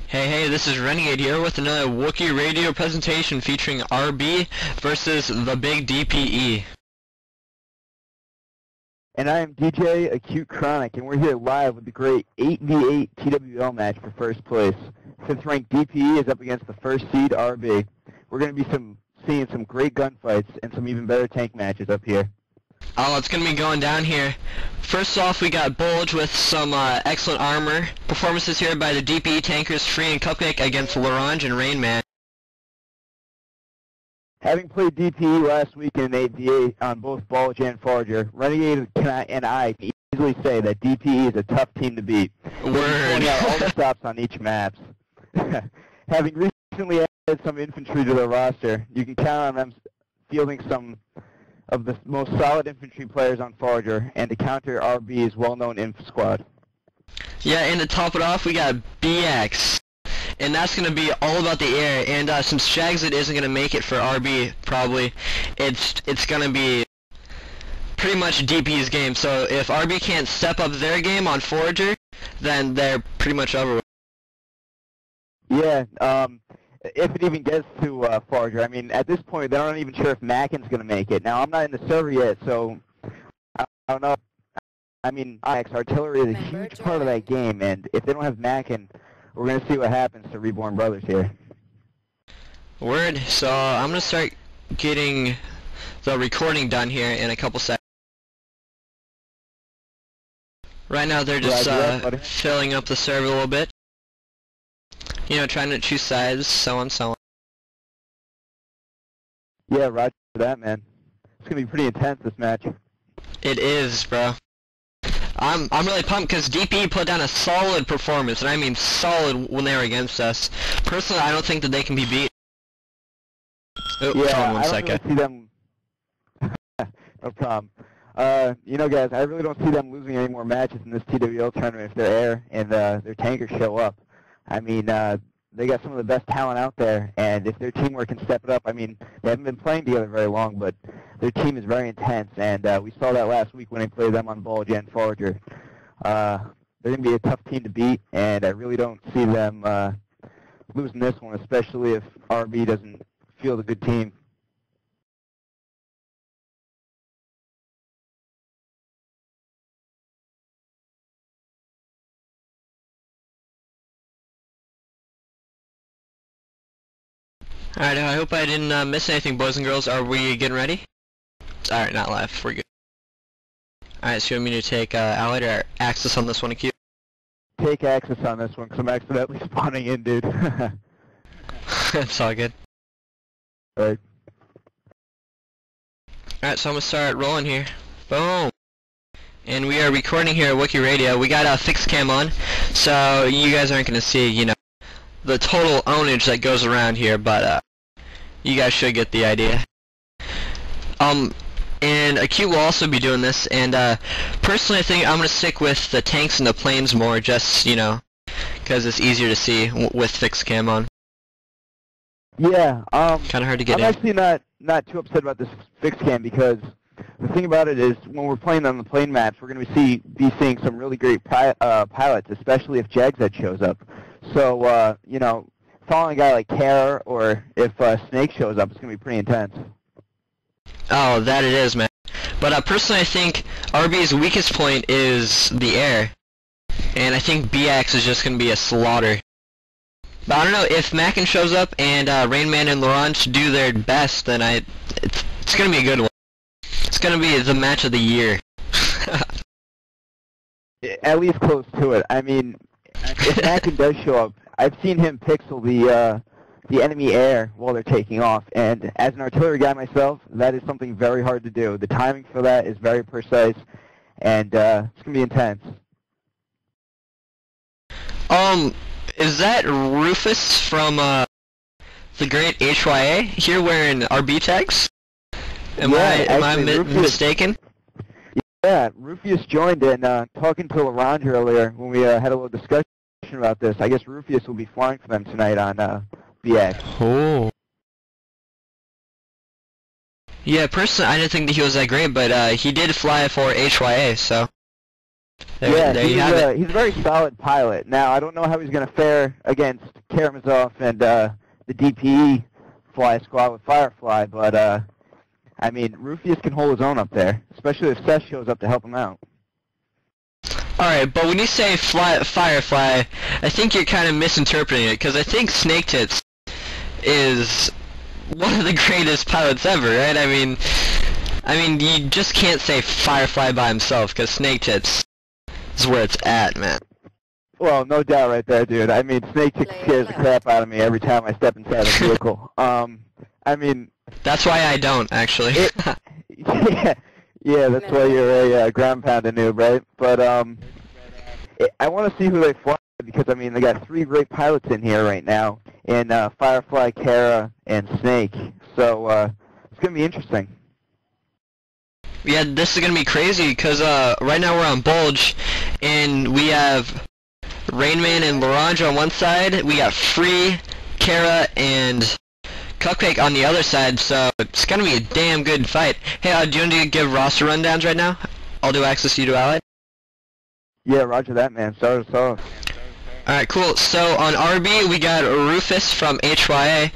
Hey, this is Renegade here with another Wookiee radio presentation featuring RB versus the big DPE. And I am DJ AcuteChronic, and we're here live with the great 8v8 TWL match for first place. 5th ranked DPE is up against the first seed RB. We're going to be seeing some great gunfights and some even better tank matches up here. Oh, it's going to be going down here. First off, we got Bulge with some excellent armor. Performances here by the DPE tankers Free and Cupcake against Larange and Rainman. Having played DPE last week in an 8v8 on both Bulge and Forager, Renegade and I can easily say that DPE is a tough team to beat. Word. Pointing out all the stops on each map. Having recently added some infantry to their roster, you can count on them fielding some of the most solid infantry players on Forager, and to counter RB's well-known inf squad. Yeah, and to top it off, we got BX. And that's going to be all about the air, and since Shagzit isn't going to make it for RB, probably, it's going to be pretty much DP's game. So if RB can't step up their game on Forager, then they're pretty much over. Yeah, if it even gets to Forager. I mean, at this point, they're not even sure if Mackin's going to make it. Now, I'm not in the server yet, so I don't know. I mean, artillery is a huge part of that game, and if they don't have Mackin, we're going to see what happens to Reborn Brothers here. Word. So I'm going to start getting the recording done here in a couple seconds. Right now, they're just filling up the server a little bit. You know, trying to choose sides, so on, so on. Yeah, roger that, man. It's gonna be pretty intense, this match. It is, bro. I'm really pumped because DPE put down a solid performance, and I mean solid when they were against us. Personally, I don't think that they can be beat. Oh, yeah, one second. Really see them. No problem. You know, guys, I really don't see them losing any more matches in this TWL tournament if their air and their tankers show up. I mean, they got some of the best talent out there, and if their teamwork can step it up, I mean, they haven't been playing together very long, but their team is very intense, and we saw that last week when they played them on Bulge and Forager. They're going to be a tough team to beat, and I really don't see them losing this one, especially if RB doesn't field a good team. Alright, I hope I didn't miss anything, boys and girls. Are we getting ready? Alright, not live. We're good. Alright, so you want me to take Allied or Axis on this one, Acute? Take Axis on this one, because I'm accidentally spawning in, dude. It's all good. Alright. Alright, so I'm going to start rolling here. Boom! And we are recording here at Wookiee Radio. We got a fixed cam on, so you guys aren't going to see, you know, the total ownage that goes around here, but you guys should get the idea. And Acute will also be doing this, and personally I think I'm going to stick with the tanks and the planes more, just, you know, because it's easier to see with fixed cam on. Yeah, kind of hard to get in. I'm actually not too upset about this fixed cam, because the thing about it is when we're playing on the plane maps, we're going to be seeing some really great pilots, especially if Jagzed shows up. So, you know, following a guy like Kara, or if Snake shows up, it's going to be pretty intense. Oh, that it is, man. But personally, I think RB's weakest point is the air. And I think BX is just going to be a slaughter. But I don't know, if Mackin shows up and Rainman and Laurent do their best, then it's going to be a good one. It's going to be the match of the year. At least close to it. I mean, if Mackin does show up, I've seen him pixel the enemy air while they're taking off, and as an artillery guy myself, that is something very hard to do. The timing for that is very precise, and it's going to be intense. Is that Rufus from the great HYA here wearing RB tags? Am I mistaken? Yeah, Rufius joined in talking to Larange earlier when we had a little discussion about this. I guess Rufius will be flying for them tonight on BX. Oh. Yeah, personally, I didn't think that he was that great, but he did fly for HYA, so There you have it. He's a very solid pilot. Now, I don't know how he's going to fare against Karamazov and the DPE fly squad with Firefly, but, I mean, Rufius can hold his own up there, especially if Seth shows up to help him out. Alright, but when you say Firefly, I think you're kind of misinterpreting it, because I think Snake Tits is one of the greatest pilots ever, right? I mean, you just can't say Firefly by himself, because Snake Tits is where it's at, man. Well, no doubt right there, dude. I mean, Snake Tits scares the crap out of me every time I step inside a vehicle. I mean... That's why I don't, actually. Yeah, that's why you're a ground pounder noob, right? But I want to see who they fly because, I mean, they got 3 great pilots in here right now, in Firefly, Kara, and Snake. So it's going to be interesting. Yeah, this is going to be crazy because right now we're on Bulge, and we have Rainman and Larange on one side. We got Free, Kara, and Cupcake on the other side, so it's gonna be a damn good fight. Hey, do you want to give roster rundowns right now? I'll do Axis, you do Allied. Yeah, roger that, man. So. Alright, cool. So on RB, we got Rufus from HYA,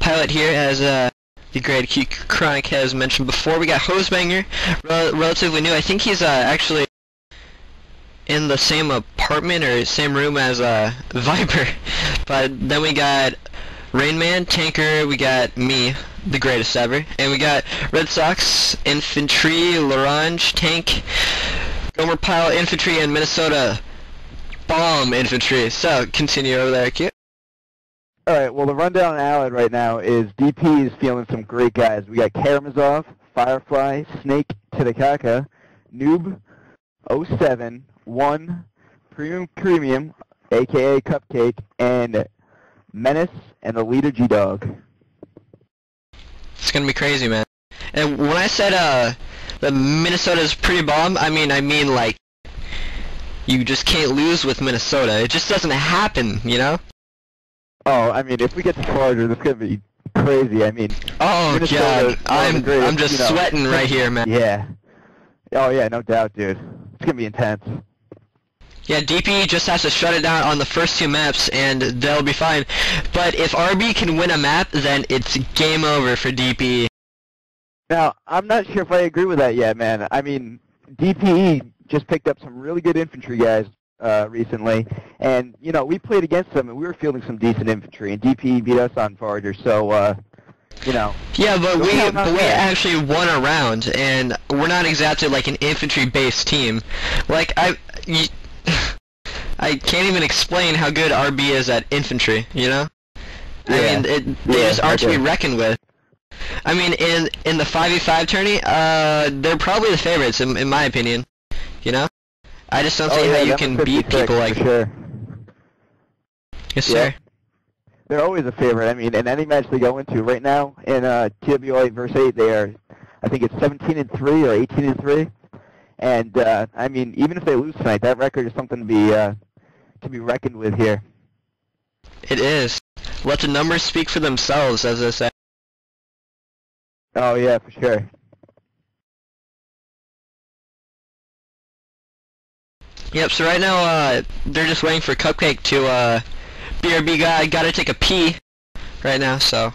pilot here, as the great AcuteChronic has mentioned before. We got Hosebanger, relatively new. I think he's actually in the same apartment or same room as Viper. But then we got Rainman, Tanker, we got me, the greatest ever, and we got Red Sox, Infantry, Larange, Tank, Gomer Pile, Infantry, and Minnesota Bomb Infantry. So, continue over there, Q. Alright, well the rundown on Allied right now is DP is feeling some great guys. We got Karamazov, Firefly, Snake, Titicaca, Noob, 07, 1, Premium, aka Cupcake, and Menace, and the leader G-Dog. It's gonna be crazy, man. And when I said that Minnesota's pretty bomb, I mean like you just can't lose with Minnesota. It just doesn't happen, you know? Oh, I mean, if we get to Florida, it's gonna be crazy. I mean, oh god, I'm just sweating right here, man. Yeah. Oh yeah, no doubt, dude. It's gonna be intense. Yeah, DPE just has to shut it down on the first 2 maps, and they'll be fine. But if RB can win a map, then it's game over for DPE. Now, I'm not sure if I agree with that yet, man. I mean, DPE just picked up some really good infantry guys recently, and, you know, we played against them, and we were fielding some decent infantry, and DPE beat us on Forager, so, you know. Yeah, but we actually won a round, and we're not exactly like an infantry-based team. Like, I can't even explain how good RB is at infantry, you know? Yeah. I mean, they just aren't to be reckoned with. I mean, in the 5v5 tourney, they're probably the favorites, in my opinion, you know? I just don't see how you can beat people like... Sure. Yes, sir. They're always a favorite. I mean, in any match they go into, right now, in TWA verse 8, they are, I think it's 17-3 or 18-3. And, I mean, even if they lose tonight, that record is something to be reckoned with here. It is. Let the numbers speak for themselves, as I say. Oh, yeah, for sure. Yep, so right now, they're just waiting for Cupcake to, BRB guy gotta take a pee right now, so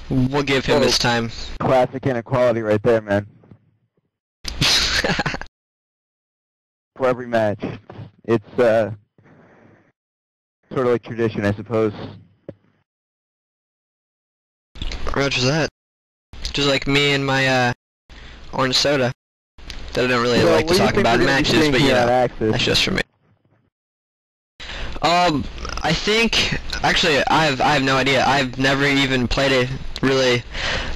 we'll give him his time. Classic inequality right there, man. For every match. It's sort of like tradition, I suppose. Roger that. Just like me and my orange soda. That I don't really like to talk about in matches, but yeah, that's just for me. I think actually I have no idea. I've never even played it really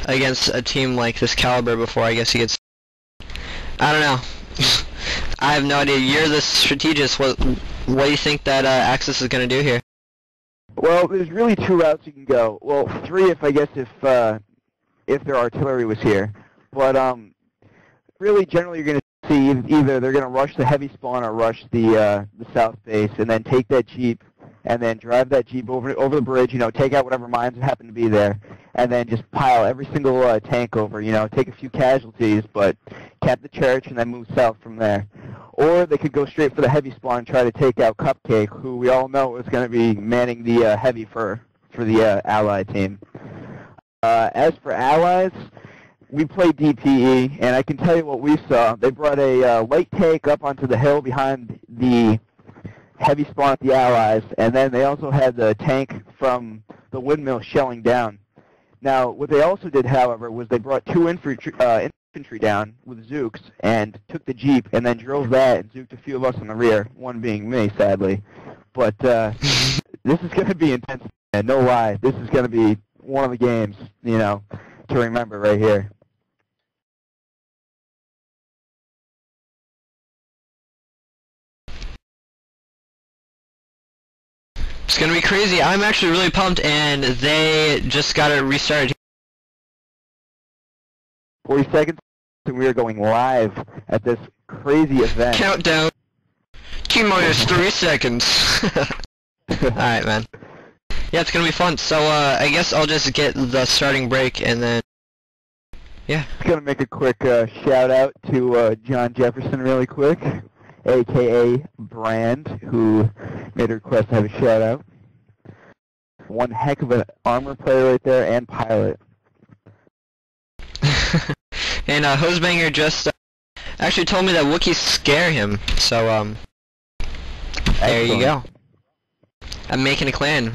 against a team like this caliber before. I guess you could say. I don't know. I have no idea. You're the strategist. What do you think that Axis is going to do here? Well, there's really 2 routes you can go. Well, 3 if I guess if their artillery was here. But really, generally, you're going to see either they're going to rush the heavy spawn or rush the south base, and then take that jeep and then drive that Jeep over the bridge, take out whatever mines happen to be there, and then just pile every single tank over, take a few casualties, but cap the church and then move south from there. Or they could go straight for the heavy spawn and try to take out Cupcake, who we all know is going to be manning the heavy for the ally team. As for allies, we played DPE, and I can tell you what we saw. They brought a light tank up onto the hill behind the heavy spawn at the allies, and then they also had the tank from the windmill shelling down. Now, what they also did, however, was they brought 2 infantry down with Zooks and took the Jeep and then drove that and Zooked a few of us in the rear, one being me, sadly. But this is going to be intense, and no lie. This is going to be one of the games, to remember right here. It's gonna be crazy. I'm actually really pumped, and they just got it restarted. 40 seconds, and we are going live at this crazy event. Countdown. T-minus 3 seconds. Alright, man. Yeah, it's gonna be fun. So, I guess I'll just get the starting break, and then... yeah. Just gonna make a quick shout-out to John Jefferson really quick, a.k.a. Brand, who made a request to have a shout-out. One heck of an armor player right there, and pilot. And Hosebanger just actually told me that Wookiees scare him, so there you go. I'm making a clan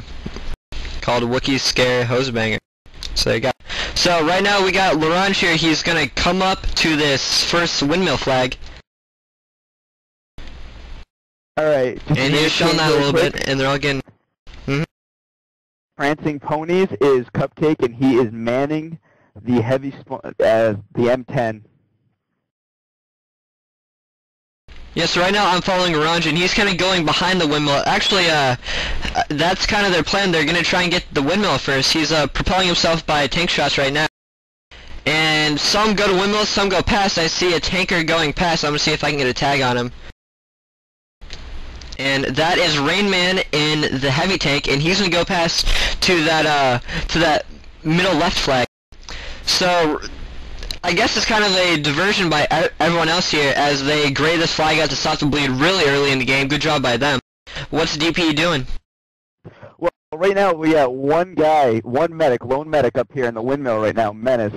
called Wookiees Scare Hosebanger. So there you go. So right now we got Larange here. He's gonna come up to this first windmill flag. Alright. And he's showing that a little bit, and they're all getting... Prancing Ponies is Cupcake, and he is manning the heavy the M10. Yeah, so right now I'm following Orange, and he's kind of going behind the windmill. Actually, that's kind of their plan. They're going to try and get the windmill first. He's propelling himself by tank shots right now. And some go to windmills, some go past. I see a tanker going past. I'm going to see if I can get a tag on him. And that is Rain Man in the heavy tank, and he's going to go past to that middle left flag. So I guess it's kind of a diversion by everyone else here as they gray this flag out to stop the bleed really early in the game. Good job by them. What's DPE doing? Well, right now we got one guy, lone medic up here in the windmill right now, Menace.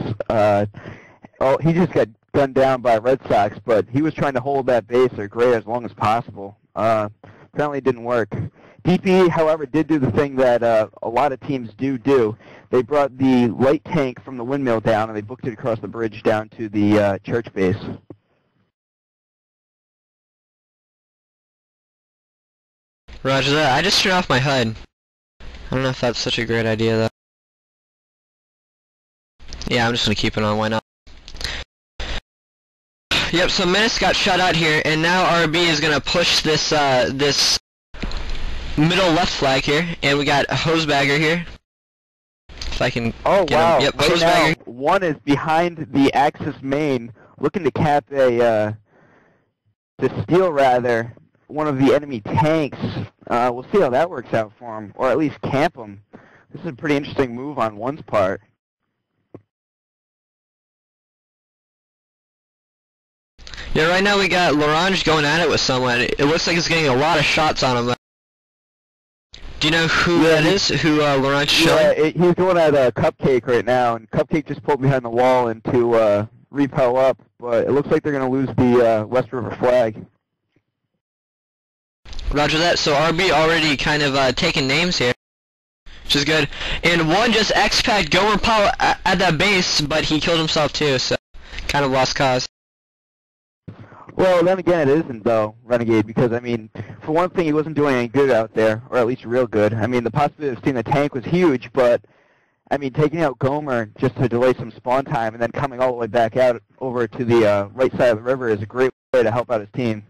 He just got gunned down by Red Sox, but he was trying to hold that base or gray as long as possible. Apparently it didn't work. DPE, however, did do the thing that a lot of teams do. They brought the light tank from the windmill down, and they booked it across the bridge down to the church base. Roger that. I just turned off my HUD. I don't know if that's such a great idea, though. Yeah, I'm just going to keep it on. Why not? Yep, so Menace got shot out here, and now RB is going to push this this middle left flag here, and we got a Hosebagger here. If I can get him. Yep, right now, one is behind the Axis main, looking to cap to steal rather one of the enemy tanks. We'll see how that works out for him, or at least camp him. This is a pretty interesting move on one's part. Yeah, right now we got Larange going at it with someone. It looks like he's getting a lot of shots on him. Do you know who that is? Who Larange is showing? Yeah, he's going at Cupcake right now, and Cupcake just pulled behind the wall and to repel up, but it looks like they're going to lose the West River flag. Roger that. So RB already kind of taking names here, which is good. And one just X-Packed Gomer Power at that base, but he killed himself too, so kind of lost cause. Well, then again, it isn't, though, Renegade, because, I mean, for one thing, he wasn't doing any good out there, or at least real good. I mean, the possibility of seeing the tank was huge, but, I mean, taking out Gomer just to delay some spawn time and then coming all the way back out over to the right side of the river is a great way to help out his team.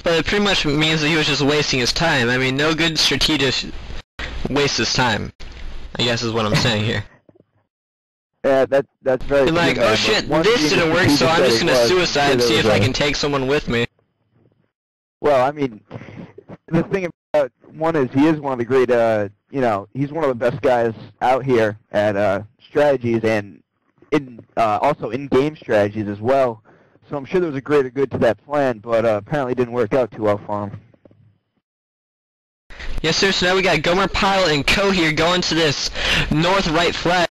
But it pretty much means that he was just wasting his time. I mean, no good strategist wastes his time, I guess is what I'm saying here. Yeah, that's very true. Like, oh shit, this didn't work, so I'm just gonna suicide and see if I can take someone with me. Well, I mean, the thing one is he is one of the great, he's one of the best guys out here at strategies and also in-game strategies as well. So I'm sure there was a greater good to that plan, but apparently it didn't work out too well for him. Yes, sir. So now we got Gomer Pyle and Co here going to this north right flag.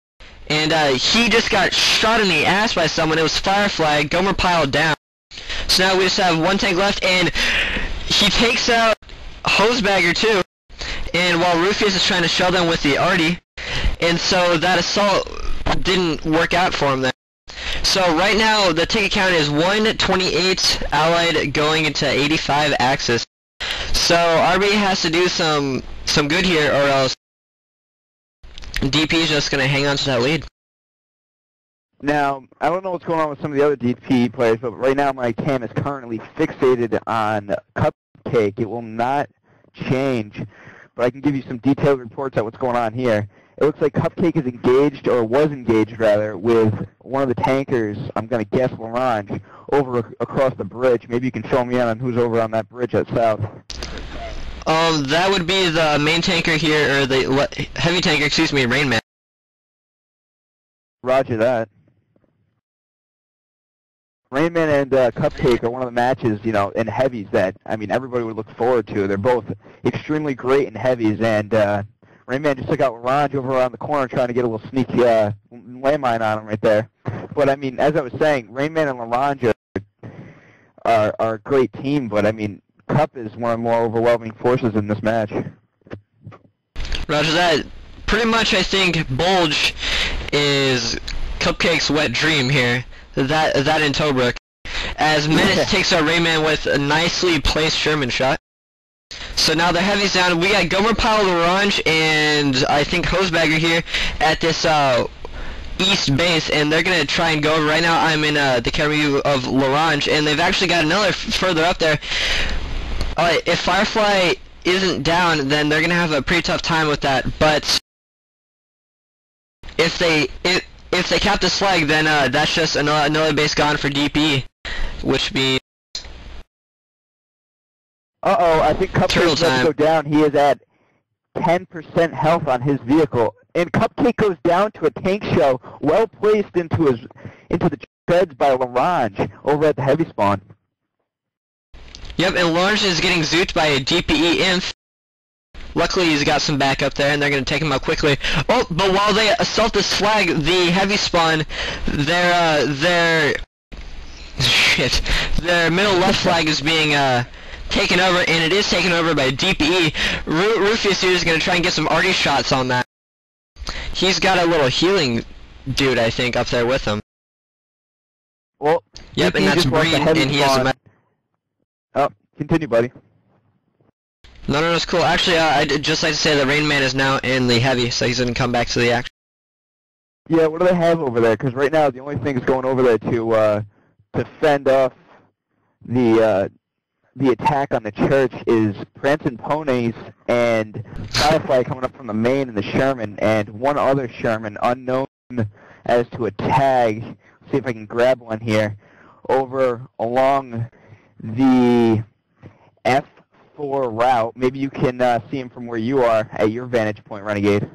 And he just got shot in the ass by someone. It was fire flag. Gomer Pyle down. So now we just have one tank left, and he takes out Hosebagger too. And while Rufus is trying to shell them with the RD, and so that assault didn't work out for him there. So right now the ticket count is 128 Allied going into 85 Axis. So RB has to do some good here, or else DP is just going to hang on to that lead. Now, I don't know what's going on with some of the other DP players, but right now my cam is currently fixated on Cupcake. It will not change, but I can give you some detailed reports on what's going on here. It looks like Cupcake is engaged, or was engaged rather, with one of the tankers, I'm going to guess Larange, over across the bridge. Maybe you can fill me in on who's over on that bridge at south. That would be the main tanker here, or the heavy tanker, excuse me, Rainman. Roger that. Rainman and Cupcake are one of the matches, in heavies that, everybody would look forward to. They're both extremely great in heavies, and Rainman just took out Larange over around the corner trying to get a little sneaky landmine on him right there. But, as I was saying, Rainman and Larange are a great team, but, Cup is one of the more overwhelming forces in this match. Roger that. Pretty much, I think Bulge is Cupcake's wet dream here. That in Tobruk. As Menace takes out Rayman with a nicely placed Sherman shot. So now the heavy's down. We got Gomer Pyle, Larange, and I think Hosebagger here at this east base, and they're gonna try and go over. Right now I'm in the camera view of Larange, and they've actually got another further up there. If Firefly isn't down, then they're gonna have a pretty tough time with that. But if they cap this flag, then that's just another base gone for DPE, which means I think Cupcake's about to go down. He is at 10% health on his vehicle, and Cupcake goes down to a tank shell, well placed into the treads by Larange over at the heavy spawn. Yep, and Larange is getting zooped by a DPE inf. Luckily, he's got some backup there, and they're going to take him out quickly. Oh, but while they assault this flag, the heavy spawn, their middle left flag is being taken over, and it is taken over by DPE. Rufus here is going to try and get some arty shots on that. He's got a little healing dude, I think, up there with him. Well, yep, and that's Breen, and he has a... Oh, continue, buddy. No, it's cool. Actually, I'd just like to say that Rainman is now in the heavy, so he's going to come back to the action. Yeah, what do they have over there? Because right now the only thing is going over there to fend off the attack on the church is Prancing Ponies and Firefly coming up from the main and the Sherman, and one other Sherman, unknown as to a tag. Let's see if I can grab one here. Over along the F4 route. Maybe you can see him from where you are at your vantage point, Renegade.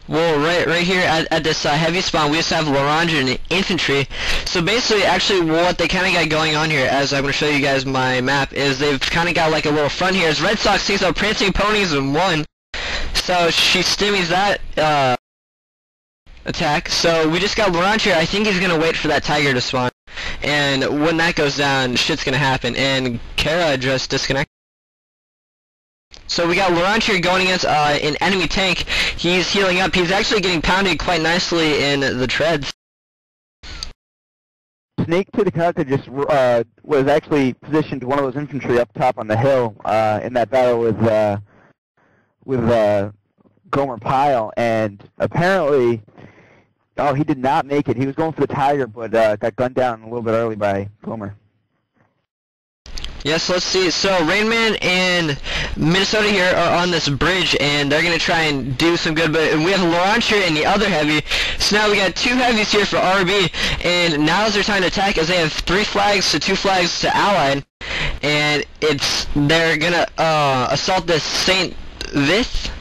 Well, right here at this heavy spawn, we just have Larange and infantry. So basically, actually, what they kind of got going on here, as I'm going to show you guys my map, is they've kind of got like a little front here. As Red Sox takes out Prancing Ponies and 1. So she stimmies that attack. So we just got Larange here. I think he's going to wait for that Tiger to spawn. And when that goes down, shit's going to happen. And Kara just disconnected. So we got Larange here going against an enemy tank. He's healing up. He's actually getting pounded quite nicely in the treads. Snake to the character just was actually positioned one of those infantry up top on the hill in that battle with Gomer Pyle, and apparently, he did not make it. He was going for the Tiger, but got gunned down a little bit early by Gomer. Yes, let's see. So Rainman and Minnesota here are on this bridge, and they're going to try and do some good, but we have Larange here in the other heavy. So now we got 2 heavies here for RB, and now is their time to attack, as they have 3 flags to 2 flags to Allied. and they're gonna assault this Saint Vith.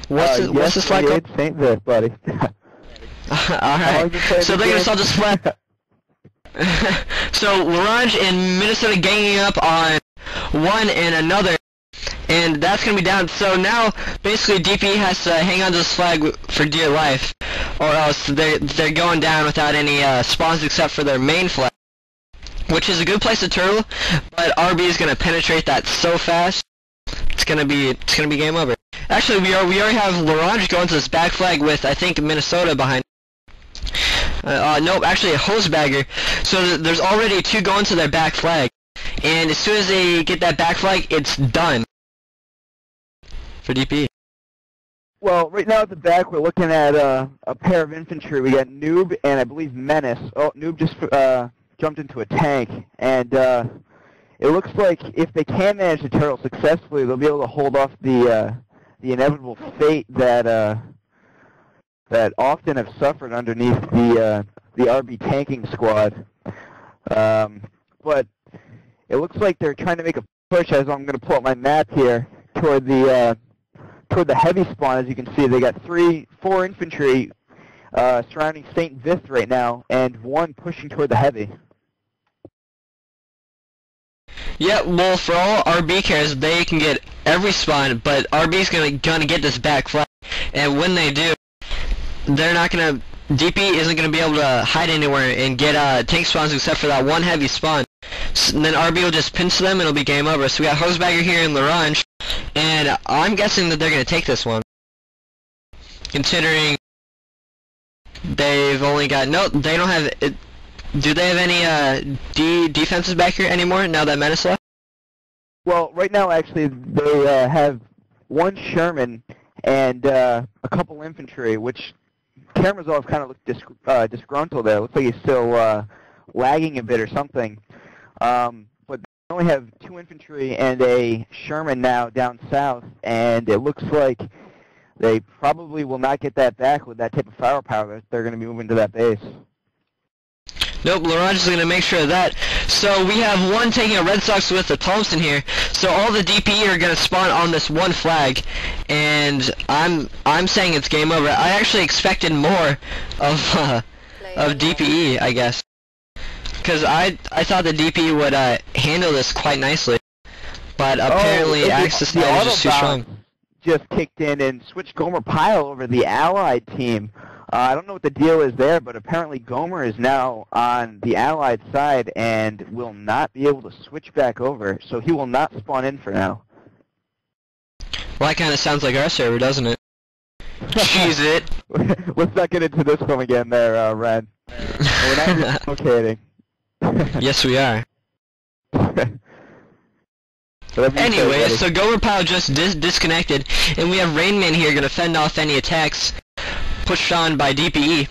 What's this flag called? Saint Vith, buddy. Alright, so they're gonna assault this flag. So Larange and Minnesota ganging up on one and another, and that's gonna be down. So now basically DPE has to hang on to this flag for dear life, or else they're going down without any spawns except for their main flag, which is a good place to turtle, but RB is gonna penetrate that so fast. It's gonna be game over. Actually, we already have Larange going to this back flag with, I think, Minnesota behind. Nope, actually a hosebagger. So there's already two going to their back flag, and as soon as they get that back flag, it's done for DPE. Well, right now at the back, we're looking at a pair of infantry. We got Noob and I believe Menace. Oh, Noob just jumped into a tank, and it looks like if they can manage to turtle successfully, they'll be able to hold off the inevitable fate that often have suffered underneath the RB tanking squad. But it looks like they're trying to make a push, as I'm going to pull up my map here, toward the heavy spawn. As you can see, they got 4 infantry surrounding St. Vith right now, and 1 pushing toward the heavy. Yeah, well, for all RB cares, they can get every spawn, but RB's gonna get this back flag, and when they do, they're not gonna. DP isn't gonna be able to hide anywhere and get tank spawns except for that 1 heavy spawn. And then RB will just pinch them and it'll be game over. So we got Hosebagger here in Larange, and I'm guessing that they're gonna take this one, considering they've only got they don't have. Do they have any defenses back here anymore now that Menace left? Well, right now actually they have 1 Sherman and a couple infantry, which Karamazov kind of looked disgruntled there. Looks like he's still lagging a bit or something. But they only have 2 infantry and a Sherman now down south, and it looks like they probably will not get that back with that type of firepower. They're going to be moving to that base. Nope, Larange is going to make sure of that. So we have 1 taking a Red Sox with the Thompson here. So all the DPE are going to spawn on this 1 flag, and I'm saying it's game over. I actually expected more of DPE, I guess, because I thought the DPE would handle this quite nicely, but apparently Axis is just too strong. Just kicked in and switched Gomer Pyle over the Allied team. I don't know what the deal is there, but apparently Gomer is now on the Allied side and will not be able to switch back over, so he will not spawn in for now. Well, that kind of sounds like our server, doesn't it? Cheese it. Let's not get into this one again there, Ren. We're not relocating. Yes, we are. Anyway, so Gomer Pyle just disconnected, and we have Rainman here going to fend off any attacks pushed on by DPE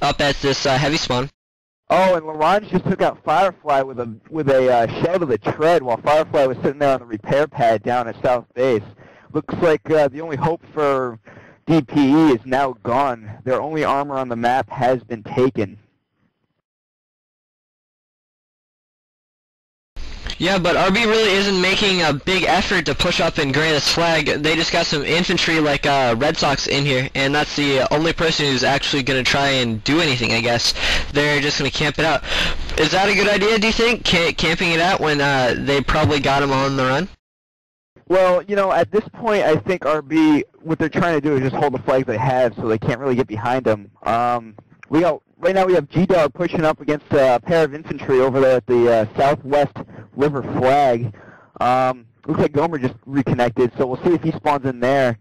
up at this heavy spawn. Oh, and Larange just took out Firefly with a shell to the tread while Firefly was sitting there on the repair pad down at South Base. Looks like the only hope for DPE is now gone. Their only armor on the map has been taken. Yeah, but RB really isn't making a big effort to push up and gray this flag. They just got some infantry like Red Sox in here, and that's the only person who's actually going to try and do anything, I guess. They're just going to camp it out. Is that a good idea, do you think, camping it out when they probably got him on the run? Well, you know, at this point, I think RB, what they're trying to do is just hold the flags they have so they can't really get behind them. Right now we have G-Dog pushing up against a pair of infantry over there at the southwest river flag. Looks like Gomer just reconnected, so we'll see if he spawns in there.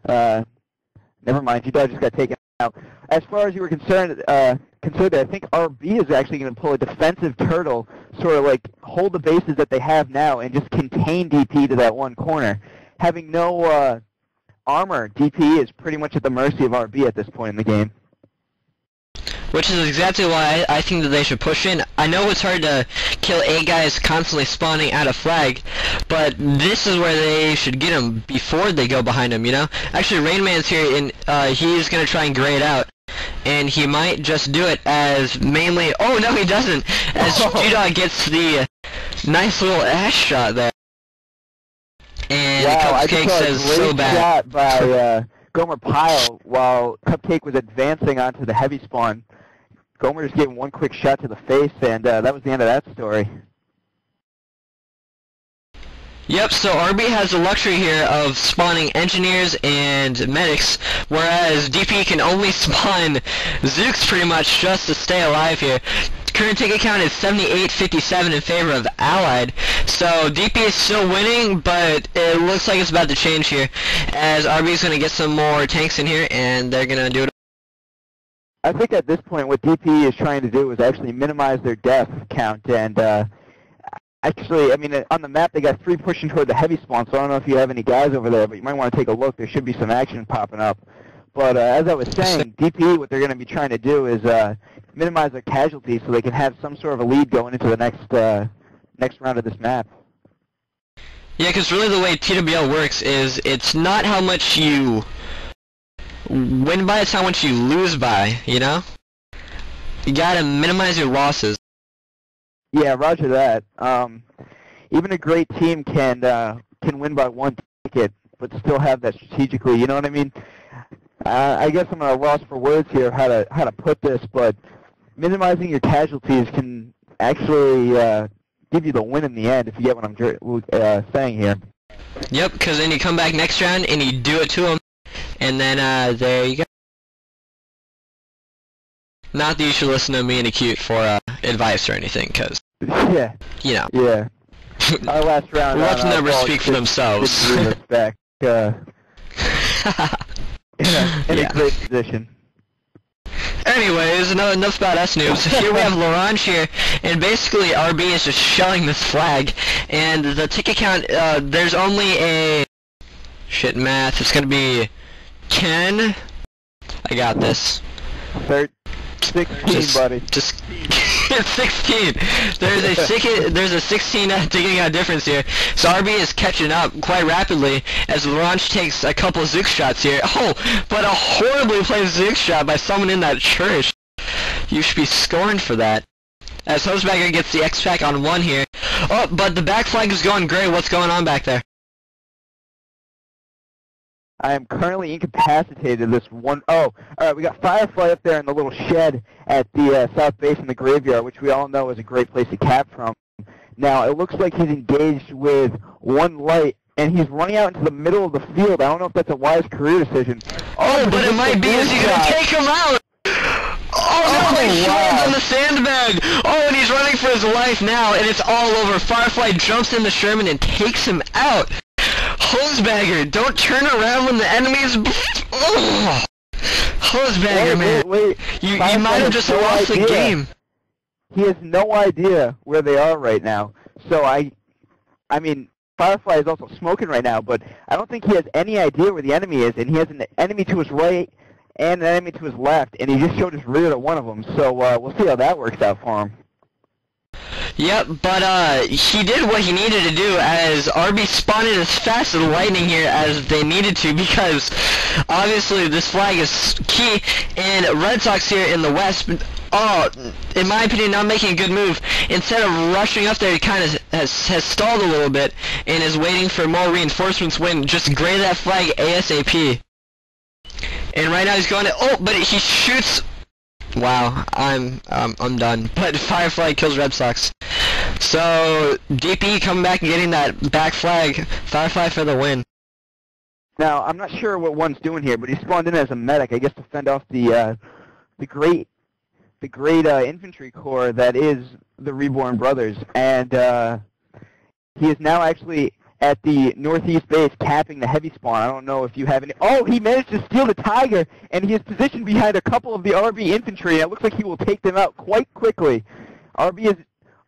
Never mind, G-Dog just got taken out. As far as you were concerned, I think RB is actually going to pull a defensive turtle, sort of like hold the bases that they have now and just contain DP to that 1 corner. Having no armor, DP is pretty much at the mercy of RB at this point in the game. Which is exactly why I think that they should push in. I know it's hard to kill 8 guys constantly spawning at a flag, but this is where they should get them before they go behind them, you know? Actually, Rainman's here, and he's going to try and gray it out. And he might just do it as mainly... Oh, no, he doesn't! As G-Dog gets the Nice little ass shot there. And wow, Cupcake says so great bad. shot by Gomer Pyle while Cupcake was advancing onto the heavy spawn. Gomer just gave him one quick shot to the face, and that was the end of that story. Yep, so RB has the luxury here of spawning engineers and medics, whereas DP can only spawn Zooks pretty much just to stay alive here. Current ticket count is 78-57 in favor of Allied, so DP is still winning, but it looks like it's about to change here, as RB is going to get some more tanks in here, and they're going to do it. I think at this point what DP is trying to do is actually minimize their death count, and actually, I mean, on the map they got 3 pushing toward the heavy spawn, so I don't know if you have any guys over there, but you might want to take a look. There should be some action popping up. But as I was saying, DP, what they're going to be trying to do is minimize their casualties so they can have some sort of a lead going into the next round of this map. Yeah, because really the way TWL works is it's not how much you win by, it's how much you lose by, you know? You gotta minimize your losses. Yeah, roger that. Even a great team can win by 1 ticket, but still have that strategically. You know what I mean? I guess I'm at a loss for words here how to put this, but minimizing your casualties can actually give you the win in the end, if you get what I'm saying here. Yep, because then you come back next round and you do it to them, and then there you go. Not that you should listen to me and Acute for advice or anything, because, yeah, you know. Yeah. Our last round. We'll let the numbers speak for themselves. Respect. In a great position. Anyways, enough about us noobs. Here we have Larange here, and basically RB is just shelling this flag, and the ticket count, there's only a... Shit, math, it's gonna be 10... I got this. 16, buddy. Just... 16! There's a 16 ticket difference here. So RB is catching up quite rapidly as Larange takes a couple Zook shots here. Oh, but a horribly placed Zook shot by someone in that church. You should be scorned for that. As Hosebagger gets the X-Pack on 1 here. Oh, but the back flag is going gray. What's going on back there? I am currently incapacitated this one. Oh, alright, we got Firefly up there in the little shed at the south base in the graveyard, which we all know is a great place to cap from. Now, it looks like he's engaged with 1 light, and he's running out into the middle of the field. I don't know if that's a wise career decision. Oh, but it might be as he's going to take him out! Oh no, he lands on the sandbag! Oh, and he's running for his life now, and it's all over. Firefly jumps in the Sherman and takes him out. Hosebagger, don't turn around when the enemy's... Oh! Hosebagger, man. Wait. You might have just lost the game. He has no idea where they are right now. So I mean, Firefly is also smoking right now, but I don't think he has any idea where the enemy is, and he has an enemy to his right and an enemy to his left, and he just showed his rear to one of them. So we'll see how that works out for him. Yep, but he did what he needed to do as RB spawned as fast as lightning here as they needed to, because obviously this flag is key, and Red Sox here in the west, in my opinion, not making a good move. Instead of rushing up there, he kind of has stalled a little bit and is waiting for more reinforcements when just gray that flag ASAP. And right now he's going to, but he shoots. Wow, I'm done. But Firefly kills Red Sox. So DP coming back and getting that back flag. Firefly for the win. Now I'm not sure what one's doing here, but he spawned in as a medic, I guess, to fend off the great infantry corps that is the Reborn Brothers, and he is now actually at the northeast base capping the heavy spawn. I don't know if you have any... Oh, he managed to steal the Tiger, and he is positioned behind a couple of the RB infantry, and it looks like he will take them out quite quickly. RB is...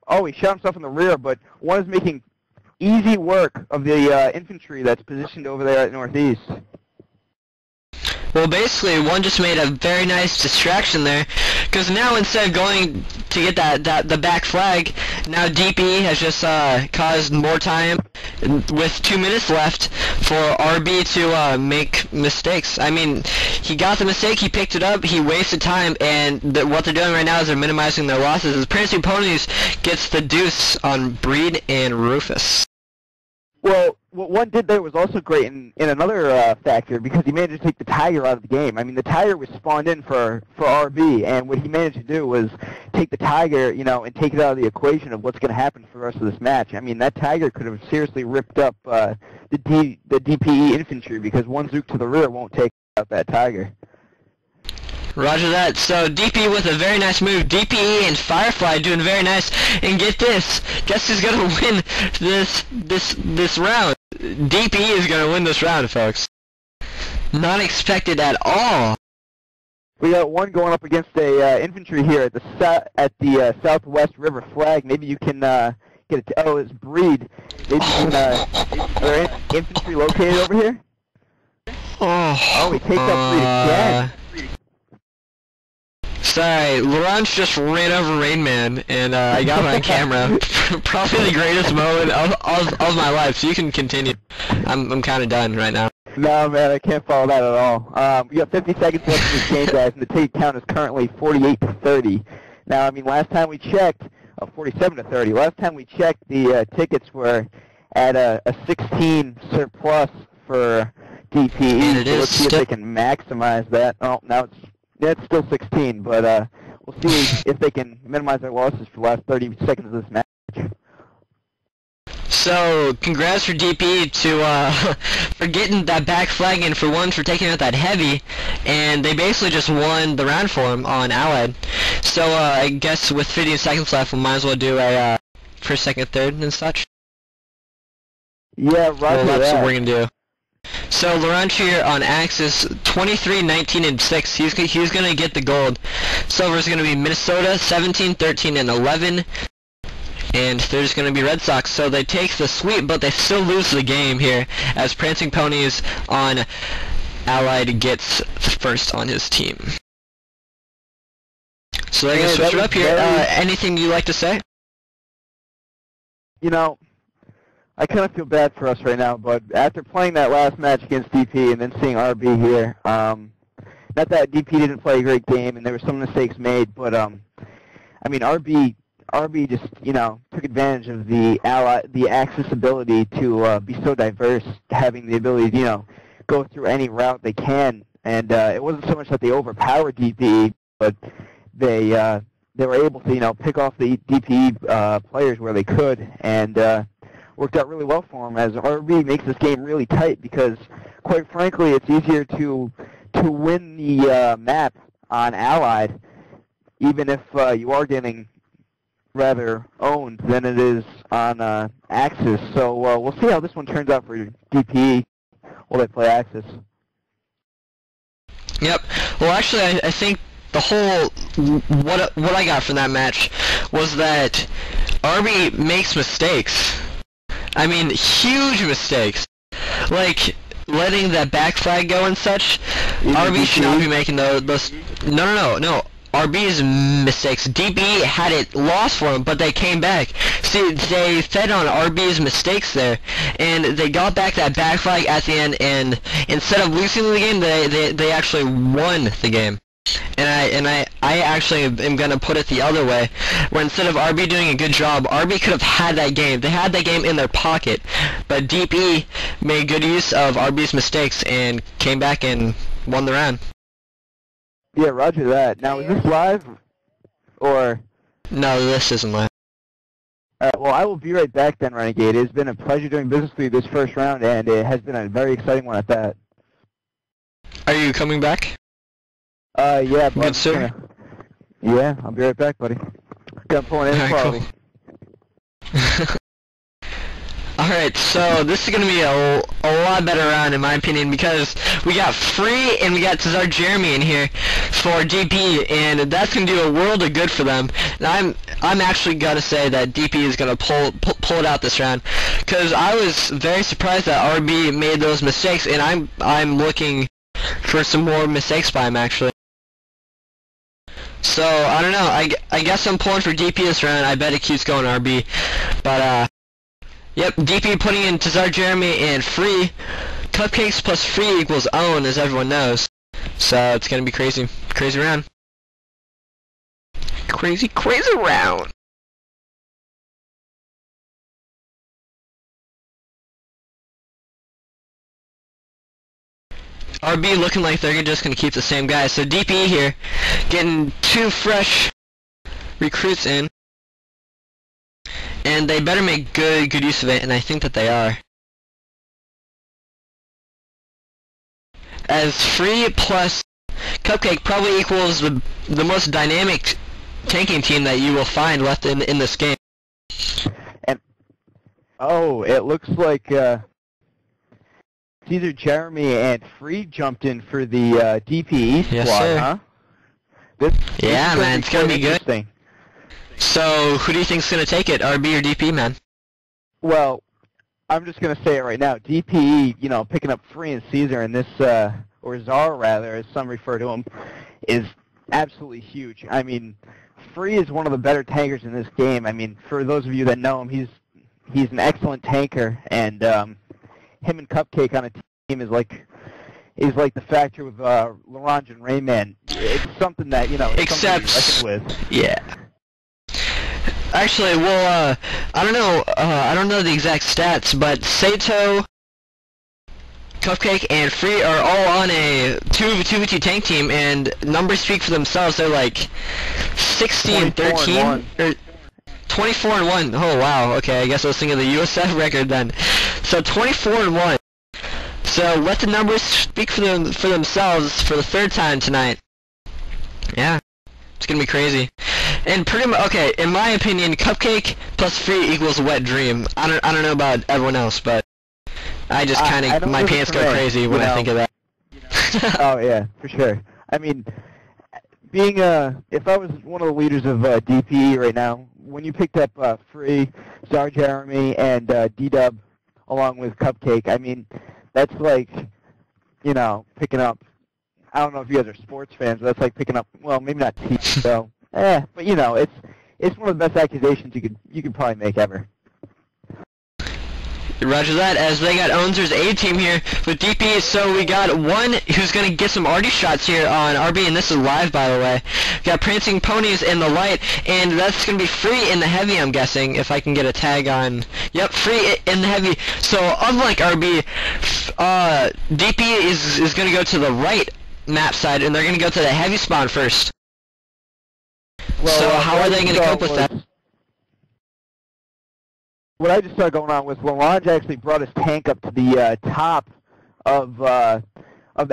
Oh, he shot himself in the rear, but one is making easy work of the infantry that's positioned over there at northeast. Well, basically, one just made a very nice distraction there, because now instead of going to get the back flag, now DPE has just caused more time with 2 minutes left for RB to make mistakes. I mean, he got the mistake, he picked it up, he wasted time, and what they're doing right now is they're minimizing their losses. As Prancing Ponies gets the deuce on Breed and Rufus. Well, what one did there was also great in another factor, because he managed to take the Tiger out of the game. I mean, the Tiger was spawned in for RB, and what he managed to do was take the Tiger, you know, and take it out of the equation of what's going to happen for the rest of this match. I mean, that Tiger could have seriously ripped up the DPE infantry, because one Zook to the rear won't take out that Tiger. Roger that. So DPE with a very nice move. DPE and Firefly doing very nice. And get this. Guess who's gonna win this round? DPE is gonna win this round, folks. Not expected at all. We got one going up against a infantry here at the Southwest River Flag. Maybe you can get it. Oh, it's Breed. Maybe you can. Are there infantry located over here? Oh, he takes out Breed again. Sorry, Laurent just ran over Rain Man, and I got him on camera. Probably the greatest moment of my life, so you can continue. I'm kind of done right now. No, man, I can't follow that at all. We got 50 seconds left in this game, guys, and the ticket count is currently 48-30. Now, I mean, last time we checked, 47-30. Last time we checked, the tickets were at a 16 surplus for DPE. And it so is let's see if they can maximize that. Oh, now it's still 16, but we'll see if they can minimize their losses for the last 30 seconds of this match. So, congrats for DP for getting that back flag in, for one, for taking out that heavy, and they basically just won the round for him on Allied. So, I guess with 15 seconds left, we might as well do a first, second, third, and such. Yeah, right. Well, that's what we're going to do. So Laurent here on Axis, 23, 19, and 6. He's going to get the gold. Silver is going to be Minnesota, 17, 13, and 11. And third is going to be Red Sox. So they take the sweep, but they still lose the game here, as Prancing Ponies on Allied gets first on his team. So they're going to switch it up here. Anything you like to say? You know, I kind of feel bad for us right now, but after playing that last match against DP and then seeing RB here, not that DP didn't play a great game and there were some mistakes made, but I mean RB just, you know, took advantage of the Axis ability to be so diverse, having the ability to, you know, go through any route they can, and it wasn't so much that they overpowered DPE, but they were able to, you know, pick off the DPE players where they could, and worked out really well for him, as RB makes this game really tight, because quite frankly it's easier to win the map on Allied, even if you are getting rather owned, than it is on Axis. So we'll see how this one turns out for DPE while they play Axis. Yep. Well, actually, I think the whole what I got from that match was that RB makes mistakes. I mean, huge mistakes. Like letting that back flag go and such. RB should not be making those. No. RB's mistakes. DB had it lost for him, but they came back. See, they fed on RB's mistakes there, and they got back that back flag at the end, and instead of losing the game, they actually won the game. And I actually am going to put it the other way, where instead of RB doing a good job, RB could have had that game. They had that game in their pocket, but DP made good use of RB's mistakes and came back and won the round. Yeah, roger that. Now, is this live, or? No, this isn't live. Well, I will be right back then, Renegade. It has been a pleasure doing business with you this first round, and it has been a very exciting one at that. Are you coming back? Yeah, but good, sir. Yeah, I'll be right back, buddy. Gonna pull in quality. Cool. Alright, so this is going to be a lot better round in my opinion, because we got Free and we got Tazar Jeremy in here for DP, and that's going to do a world of good for them. And I'm actually going to say that DP is going to pull it out this round, because I was very surprised that RB made those mistakes, and I'm looking for some more mistakes by him actually. So I don't know, I guess I'm pulling for DP this round. I bet Acute's going RB, but yep, DP putting in Tazar Jeremy and Free. Cupcakes plus Free equals own, as everyone knows. So it's gonna be crazy round. Crazy round. RB looking like they're just gonna keep the same guys. So DPE here, getting 2 fresh recruits in, and they better make good use of it, and I think that they are. As Free plus Cupcake probably equals the most dynamic tanking team that you will find left in this game. And oh, it looks like either Jeremy and Free jumped in for the DPE squad, yes, sir. huh? Yeah, man, it's gonna be good. So, who do you think's gonna take it, RB or DPE, man? Well, I'm just gonna say it right now. DPE, you know, picking up Free and Caesar in this, or Czar rather, as some refer to him, is absolutely huge. I mean, Free is one of the better tankers in this game. I mean, for those of you that know him, he's an excellent tanker, and him and Cupcake on a team is like the factor with Larange and Rayman. It's something that, you know, it's except something with. Yeah. Actually, well, I don't know the exact stats, but Sato, Cupcake, and Free are all on a 2v2 tank team, and numbers speak for themselves. They're like 60 and 13, or 24 and 1. Oh wow. Okay, I guess I was thinking of the USF record then. So 24 and 1. So let the numbers speak for themselves for the 3rd time tonight. Yeah, it's gonna be crazy. And pretty much, okay, in my opinion, Cupcake plus Free equals Wet Dream. I don't know about everyone else, but I just kind of, my pants go crazy when I think of that. Oh yeah, for sure. I mean, being if I was one of the leaders of DPE right now, when you picked up Free, Czar Jeremy, and D-Dub along with Cupcake, I mean, that's like, you know, picking up, I don't know if you guys are sports fans, but that's like picking up, well, maybe not teams, so, but you know, it's one of the best accusations you could probably make ever. Roger that, as they got Ownser's A team here with DP, so we got one who's going to get some RD shots here on RB, and this is live, by the way. We got Prancing Ponies in the light, and that's going to be Free in the heavy, I'm guessing, if I can get a tag on. Yep, Free in the heavy. So, unlike RB, DP is going to go to the right map side, and they're going to go to the heavy spawn first. Well, so how are they going to cope with that? What I just saw going on was Larange actually brought his tank up to the top of the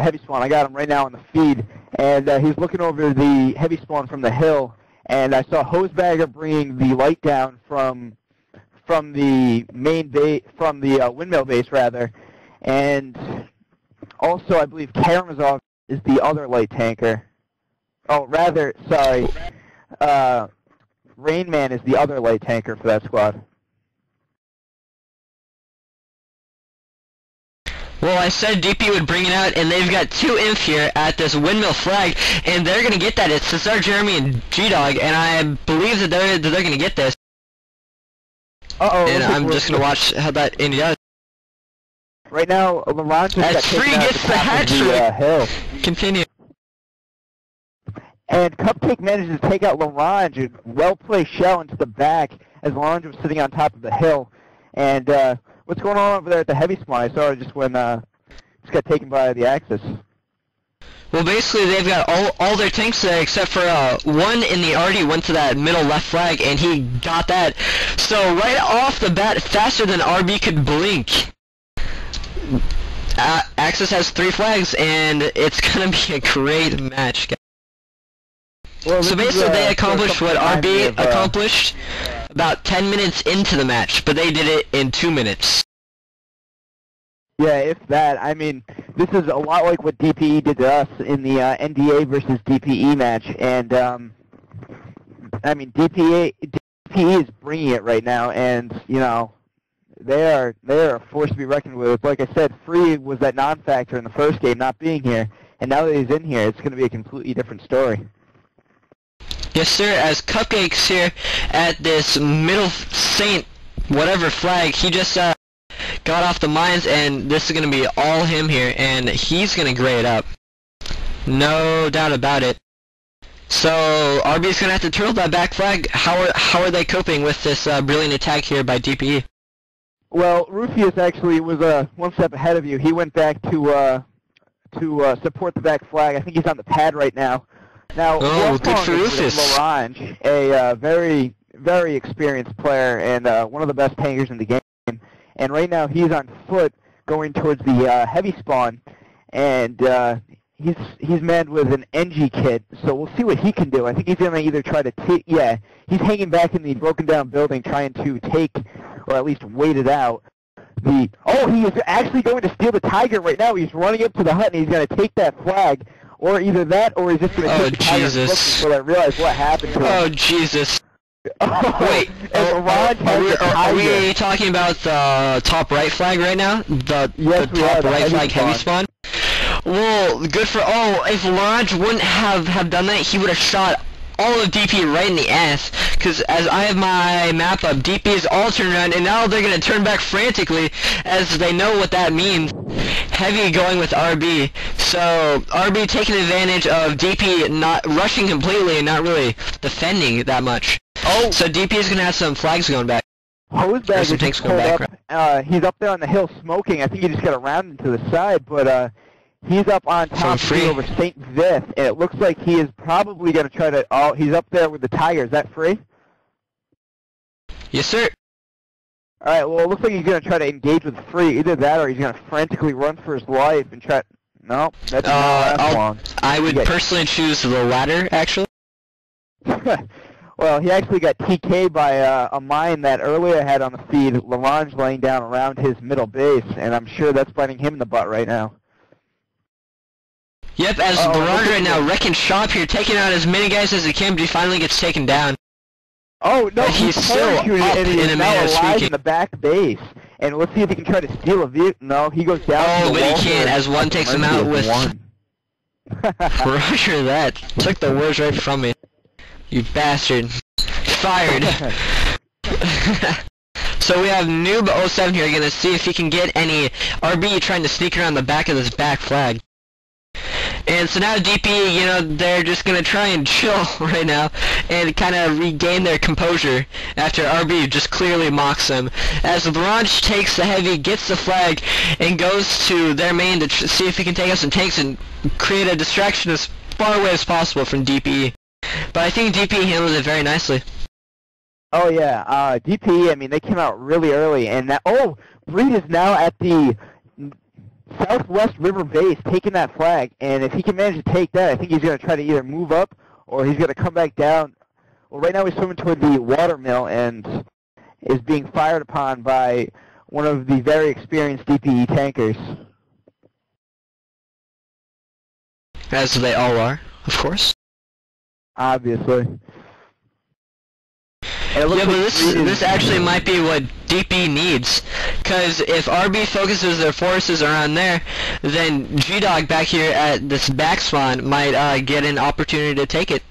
heavy spawn. I got him right now on the feed, and he's looking over the heavy spawn from the hill. And I saw Hosebagger bringing the light down from the main base, from the windmill base rather. And also, I believe Karamazov is the other light tanker. Oh, rather, sorry, Rainman is the other light tanker for that squad. Well, I said DP would bring it out, and they've got 2 inf here at this windmill flag, and they're going to get that. It's Cesar, Jeremy, and G-Dog, and I believe that they're going to get this. Uh-oh. And I'm just going to watch how that Indy does. Right now, Larange just got Free taken out gets at the hat trick. Hill. Continue. And Cupcake manages to take out Larange, a well-placed shell into the back as Larange was sitting on top of the hill. And what's going on over there at the heavy spawn? I saw it just when just got taken by the Axis. Well, basically, they've got all their tanks there except for one in the RD went to that middle left flag, and he got that. So right off the bat, faster than RB could blink. Axis has 3 flags, and it's gonna be a great match, guys. Well, so basically, they accomplished what RB accomplished about 10 minutes into the match, but they did it in 2 minutes. Yeah, if that. I mean, this is a lot like what DPE did to us in the NDA versus DPE match, and I mean, DPE is bringing it right now, and you know, they are a force to be reckoned with. Like I said, Free was that non-factor in the first game, not being here, and now that he's in here, it's going to be a completely different story. Yes, sir, as Cupcake's here at this middle Saint whatever flag, he just got off the mines, and this is going to be all him here, and he's going to grade up. No doubt about it. So RB's gonna have to turtle that back flag. How are they coping with this brilliant attack here by DPE? Well, Rufius actually was one step ahead of you. He went back to support the back flag. I think he's on the pad right now. Now, oh, good for Rufius. Larange, a very, very experienced player and one of the best tankers in the game. And right now he's on foot going towards the heavy spawn, and he's manned with an NG kit, so we'll see what he can do. I think he's going to either try to he's hanging back in the broken down building trying to take, or at least wait it out. He is actually going to steal the Tiger right now. He's running up to the hut and he's going to take that flag, or either that, or he's just going to take the Tiger and look until I realize what happened to him. Oh, Jesus. Wait, are we talking about the top right flag right now? The top right flag heavy spawn? Well, good for... Oh, if Larange wouldn't have done that, he would have shot all of DP right in the ass. Because as I have my map up, DP is all turned around, and now they're going to turn back frantically, as they know what that means. Heavy going with RB. So, RB taking advantage of DP not rushing completely and not really defending that much. Oh! So DP is going to have some flags going back. Hosebag is just pulled up. He's up there on the hill smoking. I think he just got around into the side, but he's up on top over St. Vith, and it looks like he is probably going to try to... Oh, he's up there with the Tiger. Is that free? Yes, sir. All right, well, it looks like he's going to try to engage with free. Either that or he's going to frantically run for his life and try... No, that's not last long. I would personally choose the latter, actually. Well, he actually got TK'd by a mine that earlier had on the feed, Larange laying down around his middle base, and I'm sure that's biting him in the butt right now. Yep, as Larange right now wrecking shop here, taking out as many guys as he can, but he finally gets taken down. Oh, no, he's still up and in a manner of speaking. In the back base. And let's see if he can try to steal a vehicle. No, he goes down to the but wall he can't, as one takes him out with... Roger that. Took the words right from me. You bastard. Fired. So we have Noob07 here, gonna see if he can get any RB trying to sneak around the back of this back flag. And so now DP, you know, they're just gonna try and chill right now and kind of regain their composure after RB just clearly mocks them. As Larange takes the heavy, gets the flag, and goes to their main to see if he can take out some tanks and create a distraction as far away as possible from DPE. But I think DPE handled it very nicely. Oh yeah, DPE, I mean, they came out really early, and that, Breed is now at the Southwest River base taking that flag, and if he can manage to take that, I think he's going to try to either move up or he's going to come back down. Well, right now he's swimming toward the watermill and is being fired upon by one of the very experienced DPE tankers. As they all are, of course. Obviously. Yeah, but this actually might be what DP needs, because if RB focuses their forces around there, then G-Dog back here at this back spawn might get an opportunity to take it.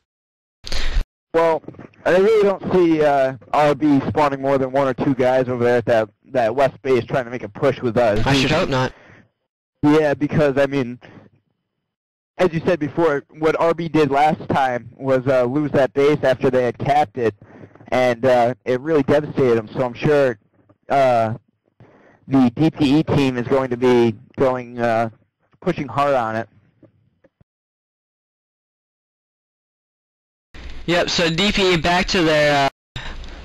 Well, I really don't see RB spawning more than one or two guys over there at that west base trying to make a push with us. I should hope not. Yeah, because, I mean, as you said before, what RB did last time was lose that base after they had capped it. And it really devastated them, so I'm sure the DPE team is going to be pushing hard on it. Yep, so DPE back to their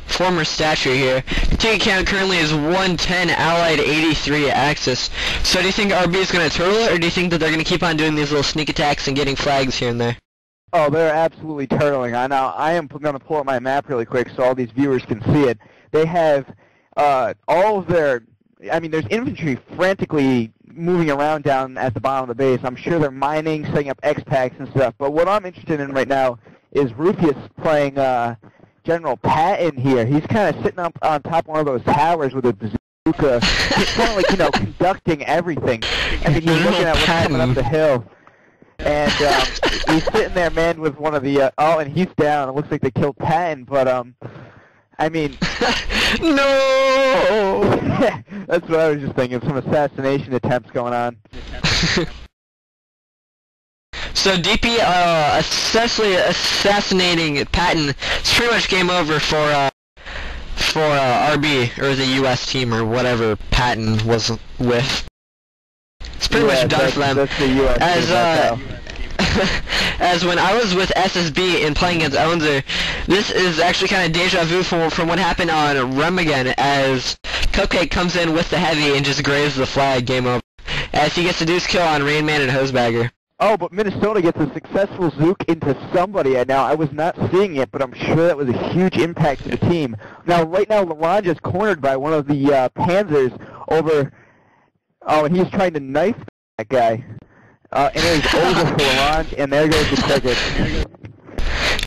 former stature here. Ticket count currently is 110, allied 83 Axis. So do you think RB is going to turtle it, or do you think that they're going to keep on doing these little sneak attacks and getting flags here and there? Oh, they're absolutely turtling. Now, I am going to pull up my map really quick so all these viewers can see it. They have all of their... I mean, there's infantry frantically moving around down at the bottom of the base. I'm sure they're mining, setting up X-Packs and stuff. But what I'm interested in right now is Rufius playing General Patton here. He's kind of sitting up on top of one of those towers with a bazooka. He's kind of like, you know, conducting everything. I mean, he's looking at what's coming up the hill. And he's sitting there, man, with one of the... and he's down. It looks like they killed Patton, but, I mean... No! That's what I was just thinking. Some assassination attempts going on. So DP essentially assassinating Patton. It's pretty much game over for RB or the U.S. team or whatever Patton was with. It's pretty much done for them. That's the US team, As when I was with SSB and playing against Onzer, this is actually kind of deja vu from what happened on Renegade, as Cupcake comes in with the heavy and just grazes the flag. Game over. As he gets a deuce kill on Rainman and Hosebagger. Oh, but Minnesota gets a successful Zook into somebody. Now, I was not seeing it, but I'm sure that was a huge impact to the team. Now, right now, Larange is cornered by one of the Panzers over... Oh, and he's trying to knife that guy. And it is over for Larange, and there goes the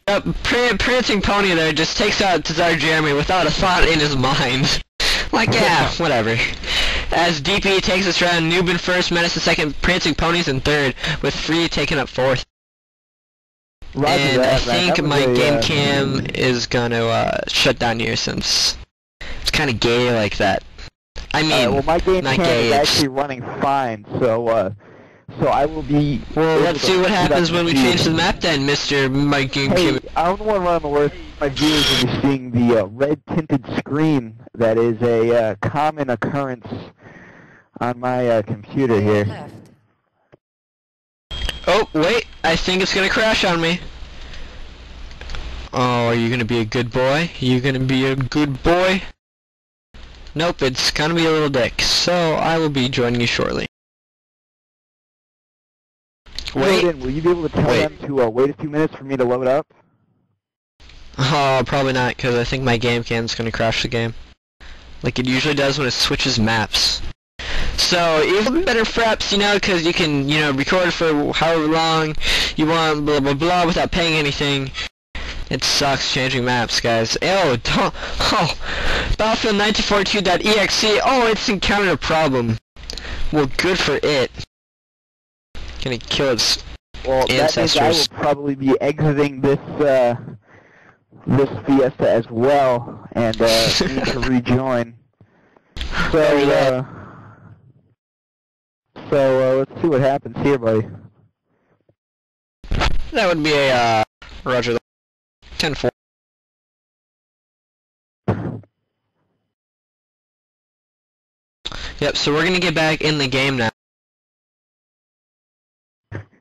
ticket. Prancing Pony there just takes out Tazar Jeremy without a thought in his mind. Like, yeah, whatever. As DPE takes this round, Noob in first, Menace in second, Prancing Ponies in third, with Free taking up fourth. And I think my game cam is gonna shut down here since it's kind of gay like that. I mean, well, my game not cam gay, is actually running fine, so I will be... Well, let's see what happens when we change the map then, Mr. My game cam. I don't want to run the worst. My viewers will be seeing the red-tinted screen that is a common occurrence on my computer here. Oh, wait, I think it's gonna crash on me. Oh, are you gonna be a good boy? You gonna be a good boy? Nope, it's gonna be a little dick, so I will be joining you shortly. Wait. Will you be able to tell them to wait a few minutes for me to load up? Oh, probably not, because I think my game cam's gonna crash the game. Like it usually does when it switches maps. So, even better fraps, you know, because you can, you know, record for however long you want, blah blah blah, without paying anything. It sucks changing maps, guys. Oh, don't, oh, Battlefield 1942.exe, oh, it's encountered a problem. Well, good for it. Gonna kill its ancestors. That means I will probably be exiting this this Fiesta as well, and need to rejoin. So let's see what happens here, buddy. That would be a Roger. 10-4. Yep. So we're gonna get back in the game now.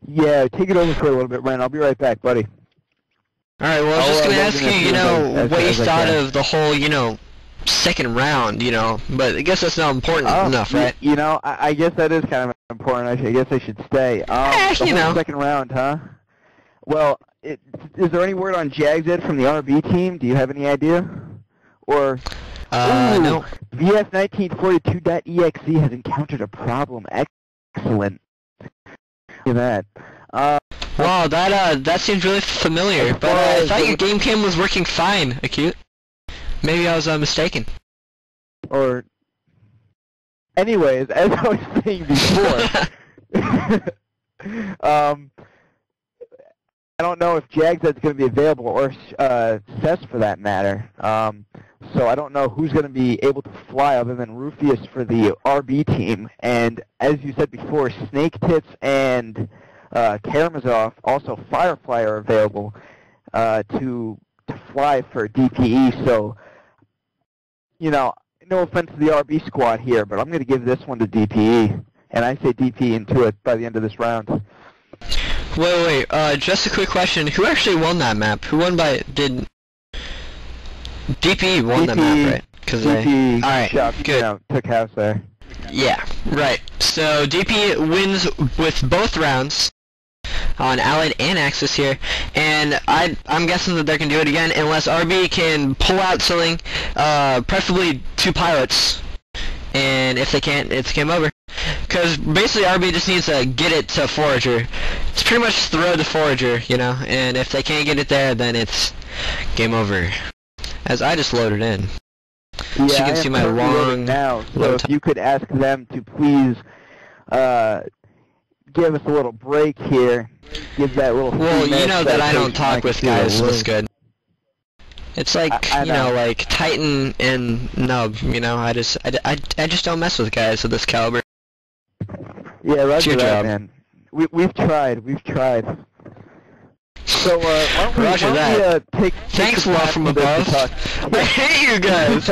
Yeah, take it over for a little bit, Ren. I'll be right back, buddy. Alright, well, I was just gonna ask you, you know, what you thought of the whole, you know, second round, you know, but I guess that's not important enough, right? You know, I guess that is kind of important. I guess I should stay. The you know. Second round, huh? Well, is there any word on Jags Ed from the RB team? Do you have any idea? Or... no. BF1942.exe has encountered a problem. Excellent. Look at that. Wow, that seems really familiar, but I thought your game cam was working fine, Acute. Maybe I was mistaken. Or, anyways, as I was saying before, I don't know if Jags Ed's going to be available, or Cess for that matter. So I don't know who's going to be able to fly other than Rufius for the RB team. And as you said before, Snake Tits and Karamazov, also Firefly, are available to fly for DPE. So, you know, no offense to the RB squad here, but I'm going to give this one to DPE. And I say DPE into it by the end of this round. Wait, just a quick question. Who actually won that map? Who won by... Did... DPE won that map, right? Because DPE alright, good. You know, took house there. Yeah, right. So DPE wins with both rounds on Allied and Axis here, and I'm guessing that they're gonna do it again unless RB can pull out something, preferably 2 pilots, and if they can't, it's game over. Because basically RB just needs to get it to Forager. It's pretty much throw the Forager, you know, and if they can't get it there, then it's game over. As I just loaded in. Yeah, so you can see my long now. So if you could ask them to please give us a little break here. Give that little... Well, you know that I don't talk with guys this good. It's like, you know, like Titan and Nub, you know, I just don't mess with guys of this caliber. Yeah, that's your job, man. We've tried. So, why don't we take Thanks, love from above. I hate you guys!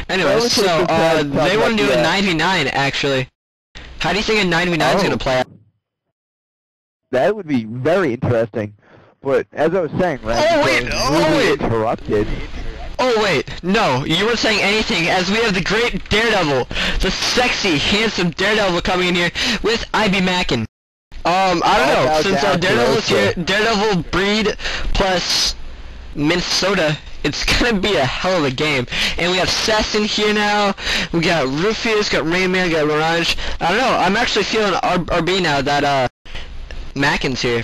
Anyways, so, they want to do a 9v9, actually. How do you think a 9v9 is going to play out? That would be very interesting. But, as I was saying, right, interrupted. Oh wait, no, you weren't saying anything, as we have the great Daredevil, the sexy, handsome Daredevil coming in here with IB Mackin. I don't know, since Daredevil is here, Daredevil Breed plus Minnesota, it's gonna be a hell of a game. And we have Sess in here now, we got Rufus, got Rayman, got Mirage. I don't know, I'm actually feeling RB now that, Mackin's here.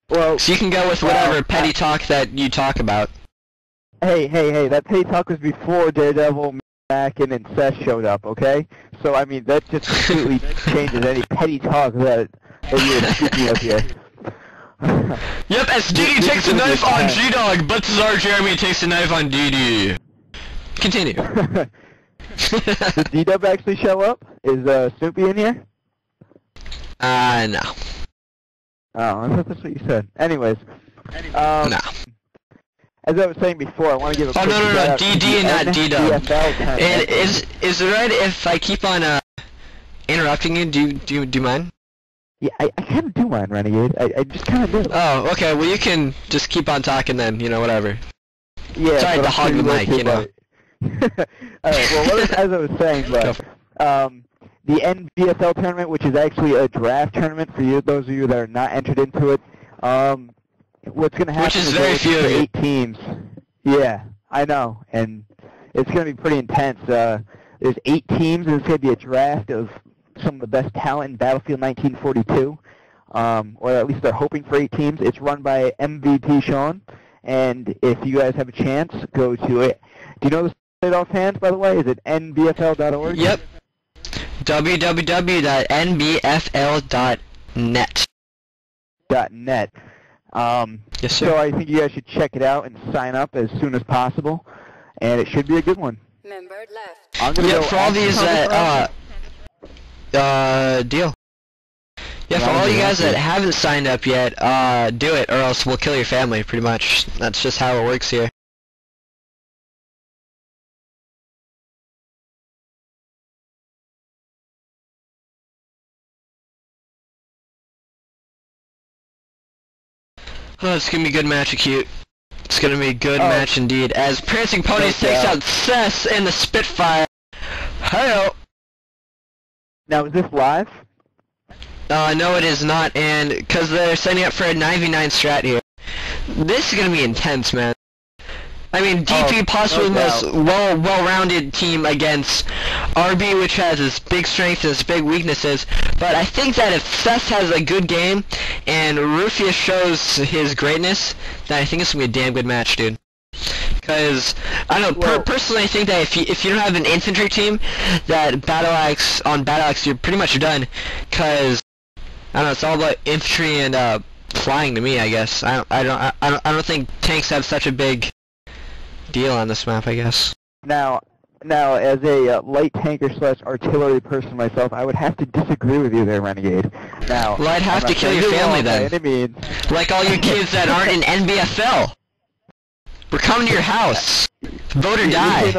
Well, so you can go with whatever petty talk that you talk about. Hey, that petty talk was before Daredevil, Mackin, and Seth showed up, okay? So, I mean, that just completely changes any petty talk that you're speaking of here. Yep, as DD takes a knife on G-Dog, but Czar Jeremy takes a knife on DD. Continue. Did D-Dub actually show up? Is Snoopy in here? No. Oh, I thought that's what you said. Anyways, no. As I was saying before, I want to give a quick no, DD and not D-Dub. And is it right if I keep on interrupting you? Do you mind? Yeah, I kind of do mind, Renegade. I just kind of do. Oh, okay. Well, you can just keep on talking then. You know, whatever. Yeah. Sorry to hog the mic. You know. All right. Well, as I was saying, but the NBFL tournament, which is actually a draft tournament for you, those of you that are not entered into it. What's going to happen is very few of 8 teams. Yeah, I know, and it's going to be pretty intense. There's 8 teams, and it's going to be a draft of some of the best talent in Battlefield 1942, or at least they're hoping for 8 teams. It's run by MVP Sean, and if you guys have a chance, go to it. Do you know the site offhand, by the way? Is it nbfl.org? Yep. www.nbfl.net. .net. Yes, sir. So I think you guys should check it out and sign up as soon as possible, and it should be a good one. Member left. I'm gonna go for all these deal. Yeah, for all you guys that haven't signed up yet, do it, or else we'll kill your family, pretty much. That's just how it works here. Oh, it's gonna be a good match, Acute. It's gonna be a good match indeed. As Prancing Ponies takes out Cess in the Spitfire. Hello. Now, is this live? No, it is not, and because they're setting up for a 9v9 strat here. This is gonna be intense, man. I mean, DP possibly the most well-rounded team against RB, which has its big strengths and its big weaknesses. But I think that if Seth has a good game and Rufus shows his greatness, then I think it's gonna be a damn good match, dude. Because I don't know, personally, I think that if you don't have an infantry team, that Battle Axe you're pretty much done. Because I don't know, it's all about infantry and flying to me, I guess. I don't think tanks have such a big deal on this map, I guess. Now, as a light tanker / artillery person myself, I would have to disagree with you there, Renegade. Now, well, I'd have to kill your family then. Like all you kids that aren't in NBFL. We're coming to your house. Vote or die.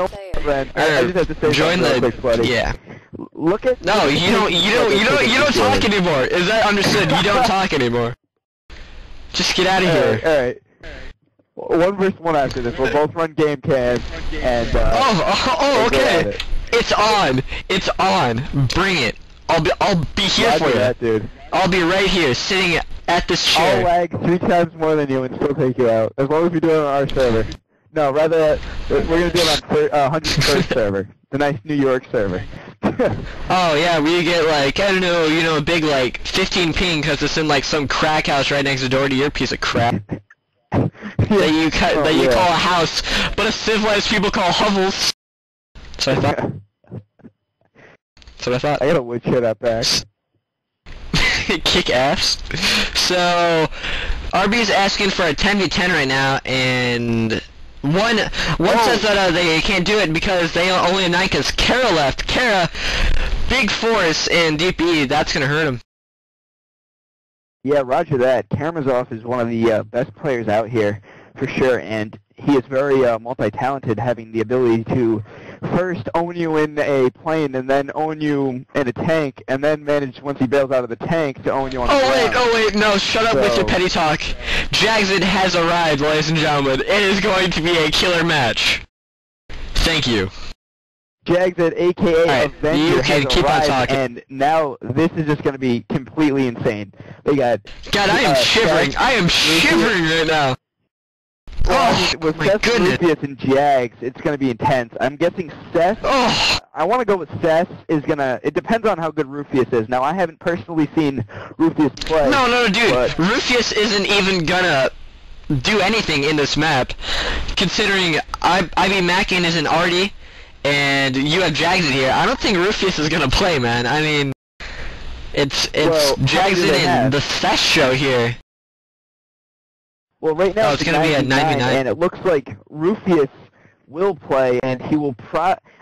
I just have to say join the quick, buddy. Yeah. Look at no, you don't talk anymore. Is that understood? You don't talk anymore. Just get out of here. All right. 1 versus 1 after this. We'll both run game cam and okay. It's on. It's on. Bring it. I'll be here for you. That, dude. I'll be right here, sitting at this chair. I'll lag 3 times more than you and still take you out, as long as we do it on our server. No, rather, we're gonna do it on 101st server, the nice New York server. Oh yeah, we get like, I don't know, a big like 15 ping because it's in like some crack house right next door to your piece of crap. That you call a house, but us civilized people call hovels. So I thought. I got a wood shit up back. Kick ass. So RB's asking for a 10v10 right now, and one says that they can't do it because they only have 9 because Kara left. Kara big force in DPE. That's gonna hurt him. Yeah, roger that. Karamazov is one of the best players out here, for sure, and he is very multi-talented, having the ability to first own you in a plane, and then own you in a tank, and then manage, once he bails out of the tank, to own you on the ground. Oh wait, no, shut up with your petty talk. Jackson has arrived, ladies and gentlemen. It is going to be a killer match. Thank you. Jackson, a.k.a. Right, Avenger, you can has keep on arrived, talking. and now this is just going to be completely insane. They got... God, I am shivering. I am shivering right now. With my Seth, goodness. Rufus, and Jags, it's going to be intense. I'm guessing Seth... Oh, I want to go with Seth is going to... It depends on how good Rufus is. Now, I haven't personally seen Rufus play. no, dude. But Rufus isn't even gonna do anything in this map, considering IB Mackin is an RD, and you have Jags in here. I don't think Rufus is gonna play, man. I mean, it's Well, Jags how many do they in have? the Seth show here. Well, right now Oh, it's gonna be a 99. and it looks like Rufus will play, and he will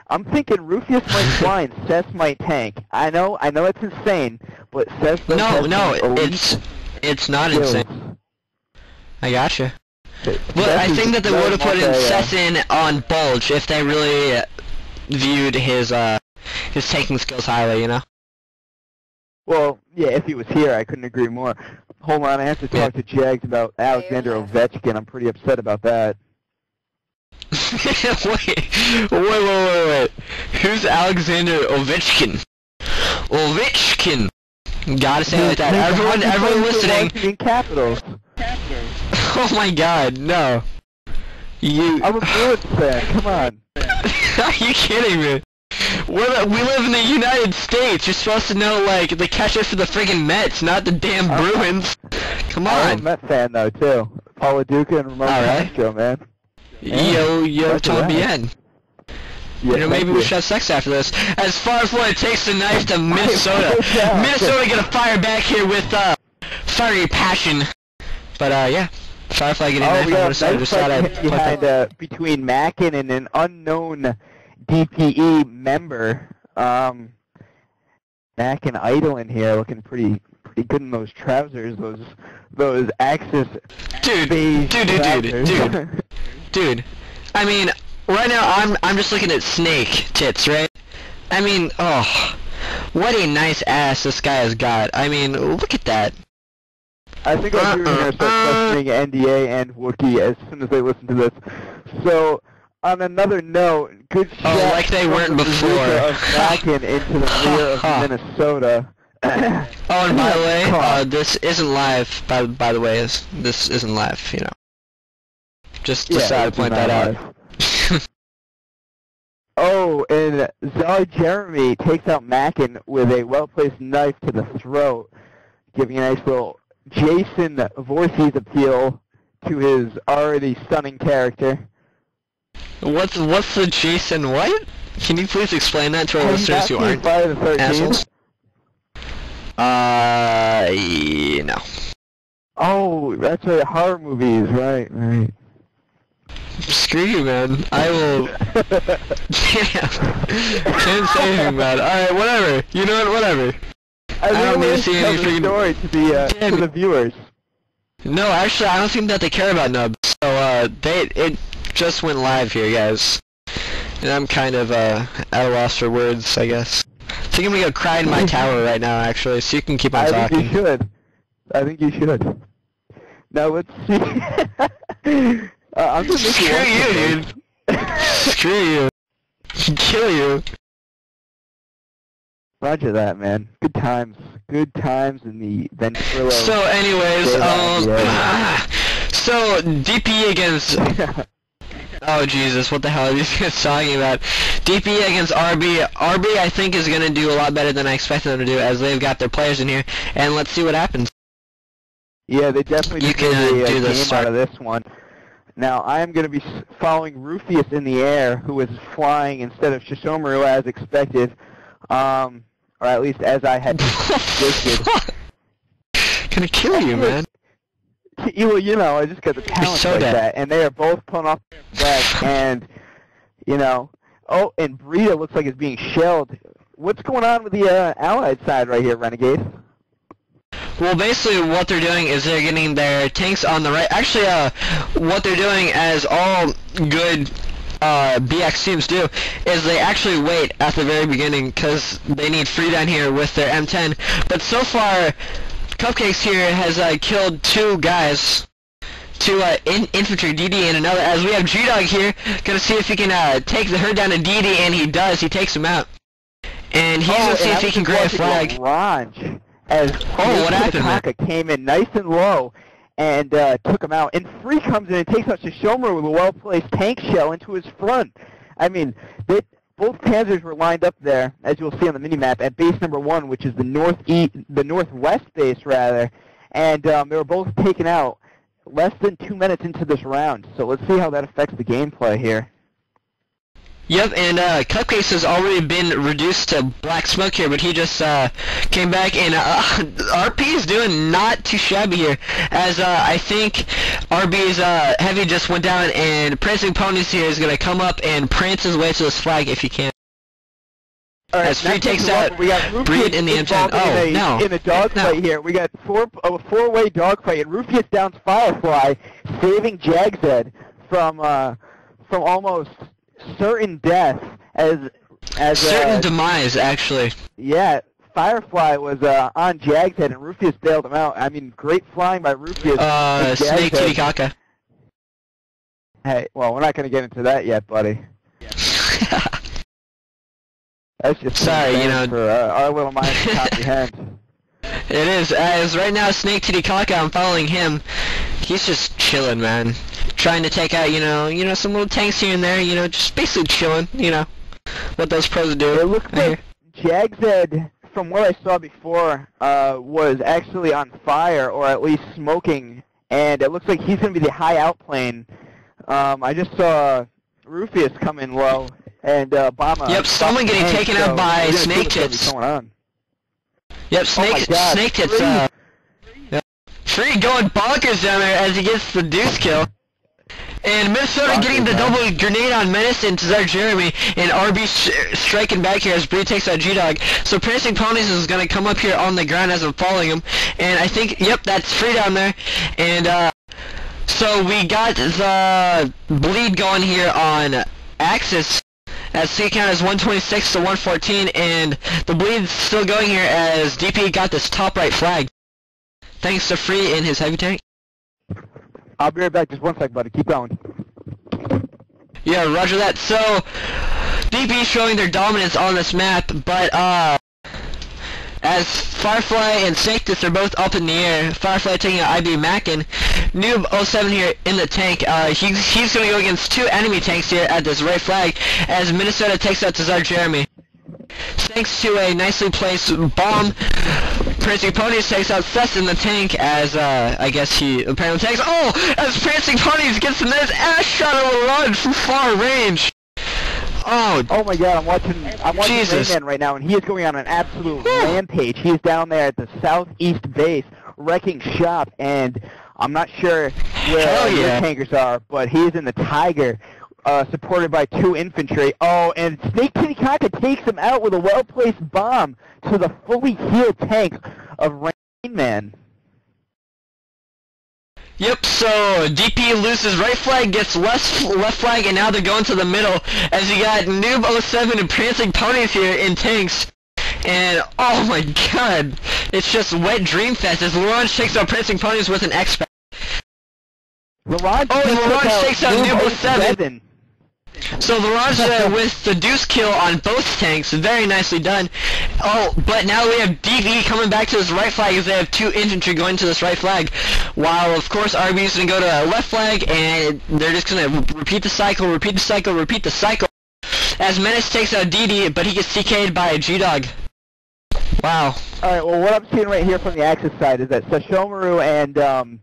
I'm thinking Rufus might fly and Seth might tank. I know it's insane, but Seth does have No, some elite it's not skills. insane. I gotcha. But Seth I is think that they very would have put in multi- Seth in on Bulge if they really viewed his taking skills highly, you know? Well, yeah, if he was here, I couldn't agree more. Hold on, I have to talk to Jags about Alexander Ovechkin. I'm pretty upset about that. wait. Who's Alexander Ovechkin? Ovechkin! Gotta say it like that. Everyone listening. Washington Capitals. Oh my god, no. I'm a Bruins fan, come on. Are you kidding me? We live in the United States. You're supposed to know, like, the catchers for the friggin' Mets, not the damn Bruins. Come I'm a on. Met fan, though, too. Paula Duca and Ramon Alright. Castro, man. Yo, That's Tom right. Bien. Yeah, You know, maybe thank we you. should have sex after this. As far as what it takes to knife to Minnesota. Yeah. Minnesota gonna fire back here with, fiery passion. But, yeah. Firefly getting Oh, knife we on got Minnesota. a nice Just thought I'd fight put that. behind, between Mackin and an unknown DPE member. Mackin idle in here, looking pretty good in those trousers, those Axis beige trousers. Dude. I mean, right now I'm just looking at snake tits, right? I mean, oh, what a nice ass this guy has got. I mean, look at that. I think I'm going to start questioning NDA and Wookiee as soon as they listen to this. So, on another note, good shot like they weren't from the before. bazooka of Mackin into the rear of Minnesota. Oh, and by the way, this isn't live. By the way, this isn't live. You know, just Yeah, to it's point not that out. live. Oh, and Czar Jeremy takes out Mackin with a well-placed knife to the throat, giving a nice little Jason Voorhees appeal to his already stunning character. What's the Jason what? Can you please explain that to our Have you listeners not who seen aren't Friday the 13th? assholes? No. Oh, that's right, horror movies, right. Screw you, man. I will. Damn. Can't say anything, man. Alright, whatever. You know what? Whatever. I don't need to see any freaking freaking story to the viewers. No, actually, I don't think that they care about nubs. So, it just went live here, guys. And I'm kind of, at a loss for words, I guess. I think I'm gonna go cry in my tower right now, actually, so you can keep on talking. I think you should. Now, let's see. I'm gonna make Screw you, dude. Screw you. Kill you. Roger that, man. Good times in the Ventrilo. So, anyways, so DPE against. Oh Jesus, what the hell are these guys talking about? DPE against RB. RB, I think, is gonna do a lot better than I expected them to do, as they've got their players in here. And let's see what happens. Yeah, they definitely You did can, a do the game start. out of this one. Now, I am going to be following Rufus in the air, who is flying instead of Shishomaru as expected. Or at least as I had predicted. Gonna kill you, man. Well, you know, I just got the talent so like dead. that. And they are both pulling off the back, and, you know... Oh, and Brita looks like it's being shelled what's going on with the Allied side right here, Renegade? Well, basically what they're doing is they're getting their tanks on the right. Actually, what they're doing, as all good BX teams do, is they actually wait at the very beginning because they need free down here with their M10. But so far, Cupcakes here has killed 2 guys. 2 infantry, DD, and another, as we have G-Dog here, gonna see if he can take the herd down to DD, and he does. He takes him out. And he's gonna see if he can grab a flag. Larange, as what happened there? Came in nice and low and took him out. And Free comes in and takes out Shoshomura with a well-placed tank shell into his front. I mean, both Panzers were lined up there, as you'll see on the minimap, at base number 1, which is the northwest base, rather. And they were both taken out less than 2 minutes into this round. So let's see how that affects the gameplay here. Yep, and Cupcakes has already been reduced to black smoke here, but he just came back, and RP is doing not too shabby here, as I think RB's Heavy just went down, and Prancing Ponies here is going to come up and prance his way to this flag if he can. Right, as Free takes out Breed in the M10. Oh, no. In a dogfight here, we got a four-way dogfight, and Rufius downs Firefly, saving Jagzed from almost certain death as certain demise, actually. Yeah, Firefly was on Jagzed, and Rufius bailed him out. I mean, great flying by Rufius. Snake Titicaca. Hey, well, we're not going to get into that yet, buddy. That's just sorry, you know, for our little minds to comprehend. It is, as right now Snake Titicaca, I'm following him. He's just chilling, man. Trying to take out, you know, some little tanks here and there, you know, just basically chilling, you know, what those pros do. It looks like Jagzed, from what I saw before, was actually on fire, or at least smoking, and it looks like he's going to be the high outplane. I just saw Rufius come in low, and Obama... Yep, someone getting taken out by Snake Tits. Yep, Snake Tits, Free going bonkers down there as he gets the deuce kill. And Minnesota getting the double grenade on Menace and Tazar Jeremy, and RB striking back here as Bree takes out G-Dog. So Prancing Ponies is going to come up here on the ground as I'm following him. And I think, yep, that's Free down there. And so we got the bleed going here on Axis, as C count is 126 to 114, and the bleed's still going here as DP got this top right flag. Thanks to Free in his heavy tank. I'll be right back. Just 1 sec, buddy. Keep going. Yeah, roger that. So, DP showing their dominance on this map, but as Firefly and Sanctus are both up in the air, Firefly taking out IB Mackin, Noob 07 here in the tank, he's going to go against 2 enemy tanks here at this right flag, as Minnesota takes out Tazar Jeremy. Thanks to a nicely placed bomb, Prancing Ponies takes out Sess in the tank, as I guess he apparently takes... Oh! As Prancing Ponies gets the nice ass shot of Larange from far range! Oh my god, I'm watching Rayman right now, and he is going on an absolute rampage. He is down there at the southeast base, wrecking shop, and I'm not sure where the tankers are, but he is in the Tiger, supported by 2 infantry. Oh, and Snake Titicaca takes him out with a well-placed bomb to the fully healed tank of Rainman. Yep, so DP loses right flag, gets left flag, and now they're going to the middle, as you got Noob 07 and Prancing Ponies here in tanks. And, oh my god, it's just wet dream fest as Larange takes out Prancing Ponies with an X-Pack. Larange takes out Noob 07. So Larange with the deuce kill on both tanks, very nicely done. Oh, but now we have DV coming back to this right flag as they have 2 infantry going to this right flag. While, of course, RB is going to go to left flag, and they're just going to repeat the cycle, repeat the cycle, repeat the cycle. As Menace takes out DD, but he gets TK'd by a G-Dog. Wow. Alright, well, what I'm seeing right here from the Axis side is that Sashomaru and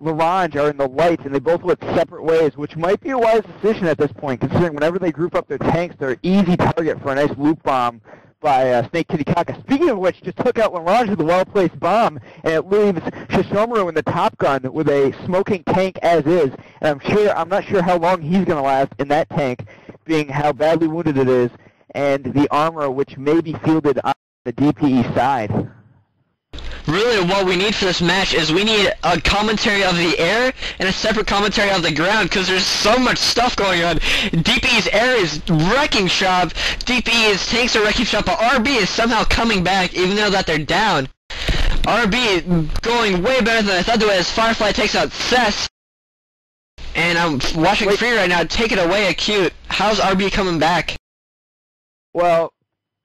Larange are in the lights, and they both look separate ways, which might be a wise decision at this point, considering whenever they group up their tanks, they're an easy target for a nice loop bomb by Snake Titicaca. Speaking of which, just took out Larange with a well-placed bomb, and it leaves Shishomaru in the Top Gun with a smoking tank as is, and I'm not sure how long he's going to last in that tank, being how badly wounded it is. and the armor which may be fielded on the DPE side. Really, what we need for this match is we need a commentary of the air and a separate commentary of the ground, because there's so much stuff going on. DPE's air is wrecking shop, DPE's tanks are wrecking shop, but RB is somehow coming back, even though that they're down. RB going way better than I thought they would as Firefly takes out Cess. And I'm watching Free right now. Take it away, Acute. How's RB coming back? Well,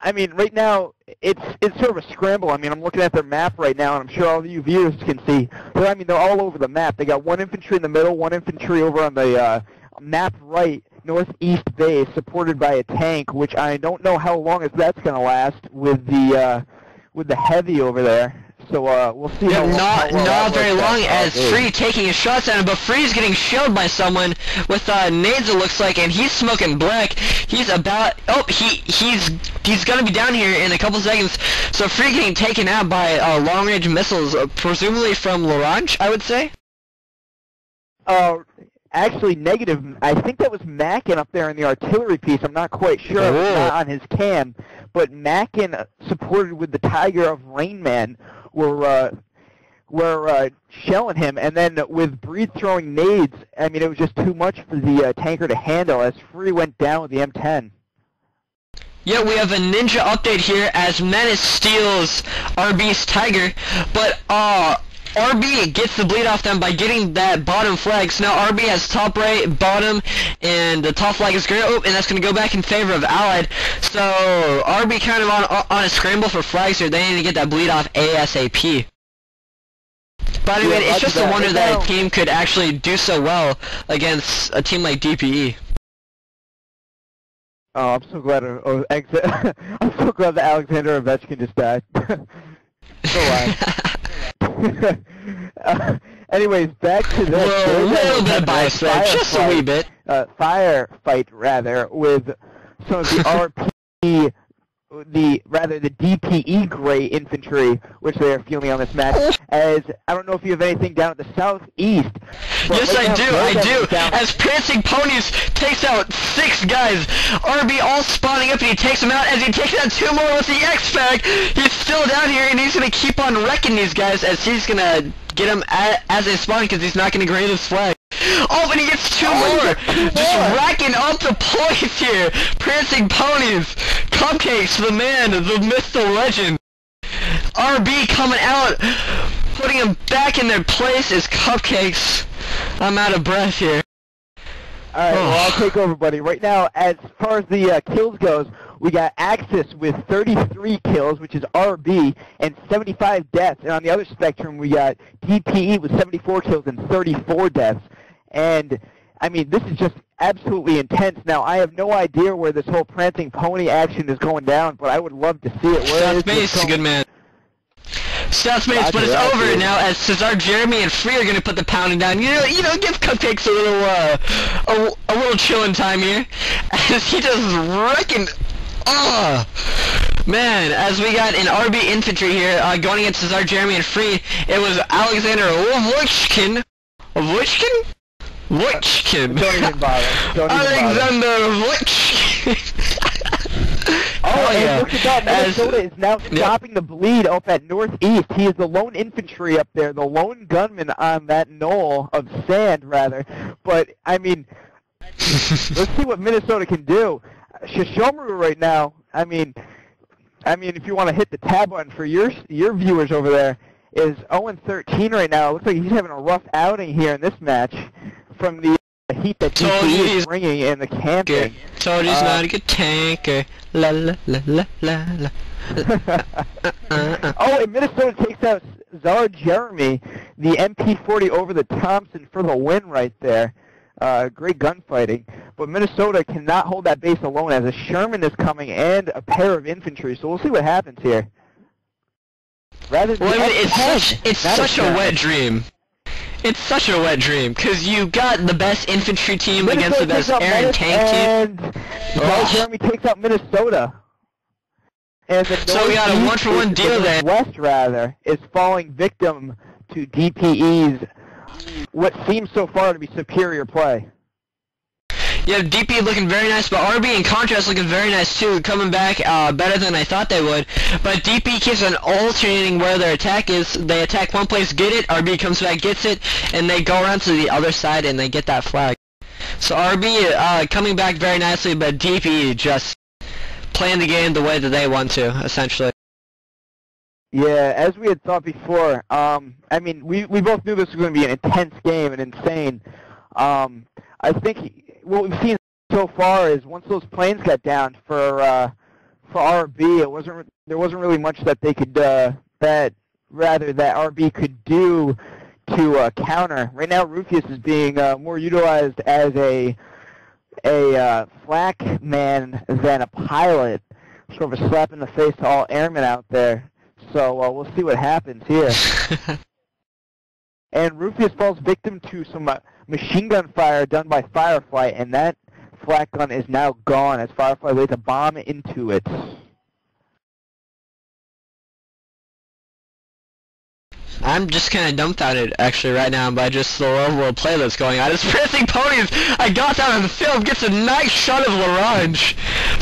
I mean, right now, it's sort of a scramble. I mean, I'm looking at their map right now, and I'm sure all of you viewers can see. They're all over the map. They got one infantry in the middle, one infantry over on the map right, northeast base, supported by a tank, which I don't know how long that's going to last with the heavy over there. So we'll see. Not very long, as Free taking his shots at him, but Free's getting shelled by someone with nades, it looks like, and he's smoking black. He's about he's gonna be down here in a couple seconds. So Free getting taken out by long-range missiles, presumably from Larange, I would say. Actually, negative. I think that was Mackin up there in the artillery piece. I'm not quite sure. It's not on his cam, but Mackin, supported with the Tiger of Rainman, were shelling him, and then with Breed throwing nades, I mean, it was just too much for the tanker to handle as Free went down with the M10. Yeah, we have a ninja update here as Menace steals RB's Tiger, but RB gets the bleed off them by getting that bottom flag. So now RB has top right, bottom, and the top flag is great. Oh, and that's going to go back in favor of Allied. So RB kind of on a scramble for flags here. They need to get that bleed off ASAP. But I mean, it's just a wonder that a team could actually do so well against a team like DPE. Oh, I'm so glad. I'm so glad that Alexander Ovechkin just died. Anyways, back to this. A little bit of bias there, just a wee bit. Firefight, rather, with some of the RP, the DPE gray infantry, which they are fielding on this match. As I don't know if you have anything down at the southeast. Yes, I do. As Prancing Ponies takes out 6 guys, RB all spawning up, and he takes them out. As he takes out 2 more with the X-Fag, he's still down here, and he's gonna keep on wrecking these guys as he's gonna get them as they spawn, because he's not gonna grade his flag. Oh, and he gets 2 more! Just racking up the points here! Prancing Ponies! Cupcakes, the man, the myth, the legend! RB coming out, putting them back in their place is Cupcakes. I'm out of breath here. Alright, well, I'll take over, buddy. Right now, as far as the kills goes, we got Axis with 33 kills, which is RB, and 75 deaths. And on the other spectrum, we got DPE with 74 kills and 34 deaths. And, I mean, this is just absolutely intense. Now, I have no idea where this whole Prancing Pony action is going down, but I would love to see it. South base, good man. South base, but it's over now as Cesar, Jeremy, and Free are going to put the pounding down. You know, give Cupcakes a little chilling time here. As he just wrecking... man, as we got an RB infantry here going against Cesar, Jeremy, and Free, it was Alexander Ovechkin. Ovechkin. Don't even bother. Alexander Ovechkin. Oh, and look at that. Minnesota is now stopping the bleed up at northeast. He is the lone infantry up there, the lone gunman on that knoll of sand, rather. But, I mean, let's see what Minnesota can do. Shishomaru right now, I mean, if you want to hit the tab button for your viewers over there, is 0-13 right now. It looks like he's having a rough outing here in this match from the heat that DPE is bringing in the camping. Told he's not a good tanker. La la la la la la. Oh, and Minnesota takes out Czar Jeremy, the MP40 over the Thompson for the win right there. Great gunfighting. But Minnesota cannot hold that base alone as a Sherman is coming and a pair of infantry. So we'll see what happens here. Well, I mean, it's such a wet dream. It's such a wet dream, because you got the best infantry team against the best air and tank team. And Jeremy takes out Minnesota. And the so we got a 1-for-1 deal there. West, rather, is falling victim to DPE's what seems so far to be superior play. Yeah, DP looking very nice, but RB in contrast looking very nice too, coming back better than I thought they would. But DP keeps on alternating where their attack is. They attack one place, get it, RB comes back, gets it, and they go around to the other side and they get that flag. So RB coming back very nicely, but DP just playing the game the way that they want to, essentially. Yeah, as we had thought before, I mean, we both knew this was going to be an intense game and insane. I think what we've seen so far is once those planes got down for RB, there wasn't really much that they could that RB could do to counter. Right now, Rufius is being more utilized as a flak man than a pilot, sort of a slap in the face to all airmen out there. So we'll see what happens here. And Rufius falls victim to some machine gun fire done by Firefly, and that flak gun is now gone as Firefly lays a bomb into it. I'm just kind of dumbfounded, actually, right now by just the level of play that's going on. It's Prancing Ponies! I got down on the field, gets a nice shot of Larange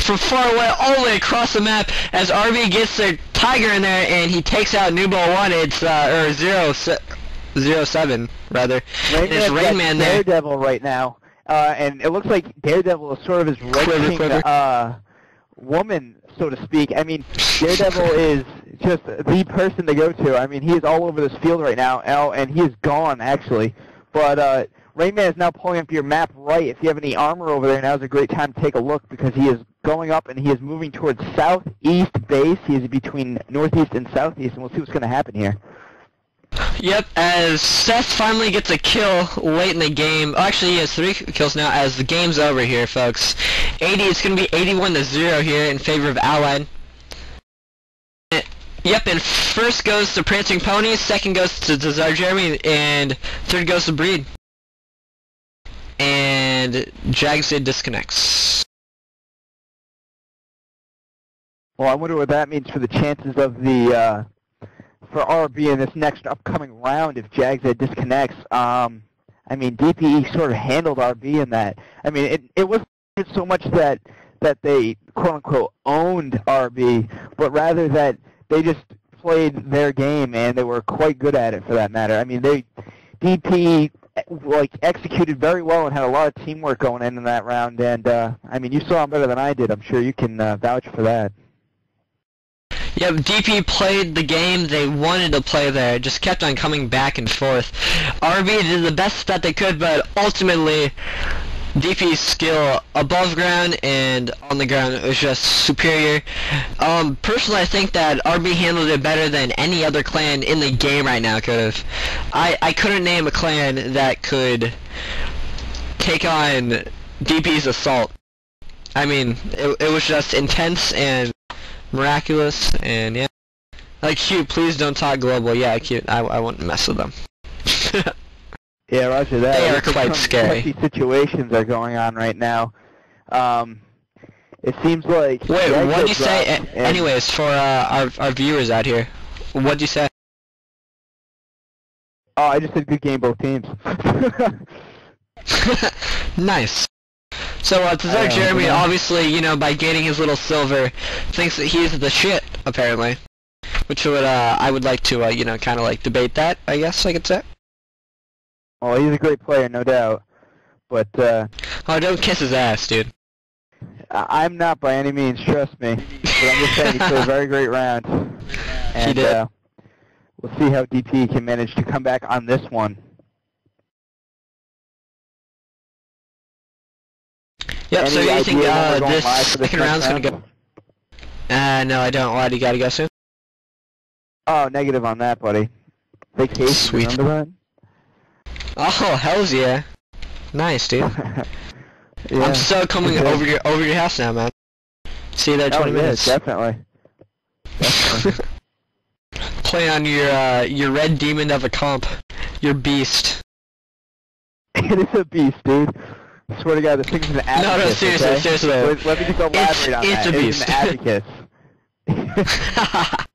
from far away, all the way across the map, as RB gets their Tiger in there, and he takes out Nubo 1, it's, or 07, rather. It's Rain Man there. Daredevil right now, and it looks like Daredevil is sort of his right-wing woman, so to speak. I mean, Daredevil is just the person to go to. I mean, he is all over this field right now, and he is gone, actually. But Rain Man is now pulling up your map right. If you have any armor over there, now is a great time to take a look, because he is going up, and he is moving towards southeast base. He is between northeast and southeast, and we'll see what's going to happen here. Yep, as Seth finally gets a kill late in the game. Actually, he has 3 kills now as the game's over here, folks. It's going to be 81-0 here in favor of Allied. Yep, and first goes to Prancing Ponies, second goes to Desire Jeremy, and third goes to Breed. And Jags disconnects. Well, I wonder what that means for the chances of the for RB in this next upcoming round if Jags disconnects. I mean, DPE sort of handled RB in that. I mean, it wasn't so much that they quote-unquote owned RB, but rather that they just played their game, and they were quite good at it, for that matter. I mean, DPE executed very well and had a lot of teamwork going in that round, and I mean, you saw them better than I did. I'm sure you can vouch for that. Yep, DP played the game they wanted to play there, just kept on coming back and forth. RB did the best that they could, but ultimately, DP's skill above ground and on the ground was just superior. Personally, I think that RB handled it better than any other clan in the game right now could have. I couldn't name a clan that could take on DP's assault. I mean, it was just intense and miraculous, and yeah. Like, Cute, please don't talk global. Yeah, Cute, I won't mess with them. Yeah, roger that. They are quite scary. Some situations are going on right now. It seems like... Wait, what did you say? Anyways, for our viewers out here, what did you say? Oh, I just said good game, both teams. Nice. So, Desire Jeremy, obviously, you know, by gaining his little silver, thinks that he's the shit, apparently. Which would, I would like to, you know, kind of like debate that, I guess I could say. Well, he's a great player, no doubt. But, oh, don't kiss his ass, dude. I'm not by any means, trust me. But I'm just saying he played a very great round. And, he did. We'll see how DP can manage to come back on this one. Yep, so you think this second round's gonna go? No, I don't. Why do you gotta go soon? Oh, negative on that, buddy. Vacation, sweet. Remember that? Oh, hells yeah. Nice, dude. Yeah, I'm so coming over your house now, man. See you there in 20 minutes. Definitely. Definitely. Play on your red demon of a comp. Your beast. It is a beast, dude. I swear to God, this thing's an abacus. No, seriously, okay? seriously. Let me just elaborate on that. It's a beast. It's an abacus.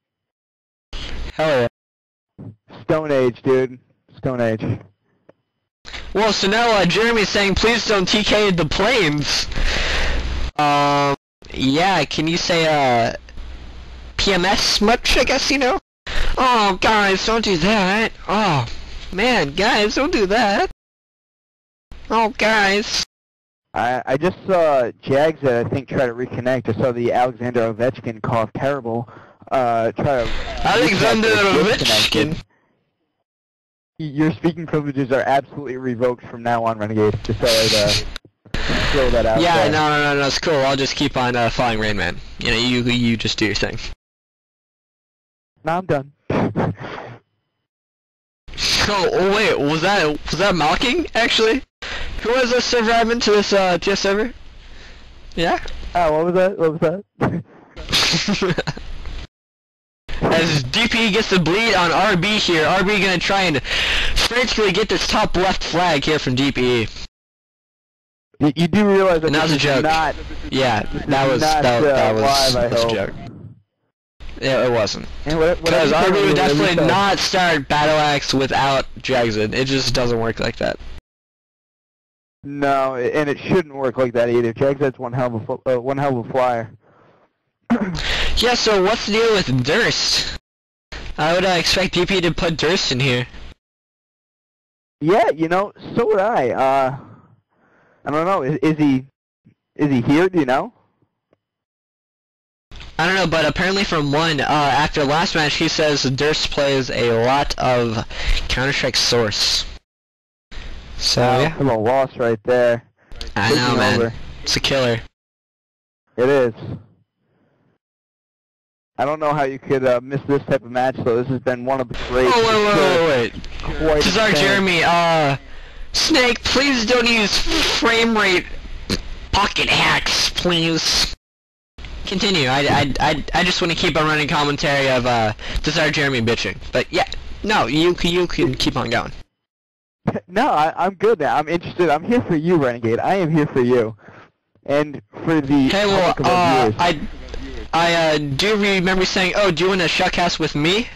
Hell yeah. Stone Age, dude. Stone Age. Well, so now Jeremy's saying, please don't TK the planes. Yeah, can you say, PMS much, I guess, you know? Oh, guys, don't do that. Oh, man, guys, don't do that. Oh, guys. I just saw Jags that I think try to reconnect. I saw the Alexander Ovechkin cough terrible. Try to Alexander Ovechkin. Your speaking privileges are absolutely revoked from now on, Renegade. Just so I'd throw that out. Yeah, there. no, it's cool. I'll just keep on following Rain Man. You know, you just do your thing. No, I'm done. Oh wait, was that mocking actually? Who was a server admin to this TS server? Yeah. Oh, what was that? As DPE gets the bleed on RB here, RB gonna try and frantically get this top left flag here from DPE. You do realize that was a joke. Not, yeah, that was live, a joke. Yeah, it wasn't. Because RB would definitely not start Battle Axe without Jagson. It just doesn't work like that. No, and it shouldn't work like that either. Jagset's one hell of a flyer. Yeah, so what's the deal with Durst? I would expect DP to put Durst in here. Yeah, you know, so would I. I don't know. Is he here? Do you know? I don't know, but apparently from one, after last match, he says Durst plays a lot of Counter-Strike Source. So yeah, a little loss right there. I know, man. Over. It's a killer. It is. I don't know how you could miss this type of match, though. This has been one of the great. Oh, wait. Cesar Jeremy, Snake, please don't use frame rate pocket hacks, please. Continue. I just want to keep a running commentary of Cesar Jeremy bitching. But yeah, no, you can keep on going. No, I'm good now. I'm interested. I'm here for you, Renegade. I am here for you. And for the Hey, well, I do remember saying, oh, do you want to shoutcast with me?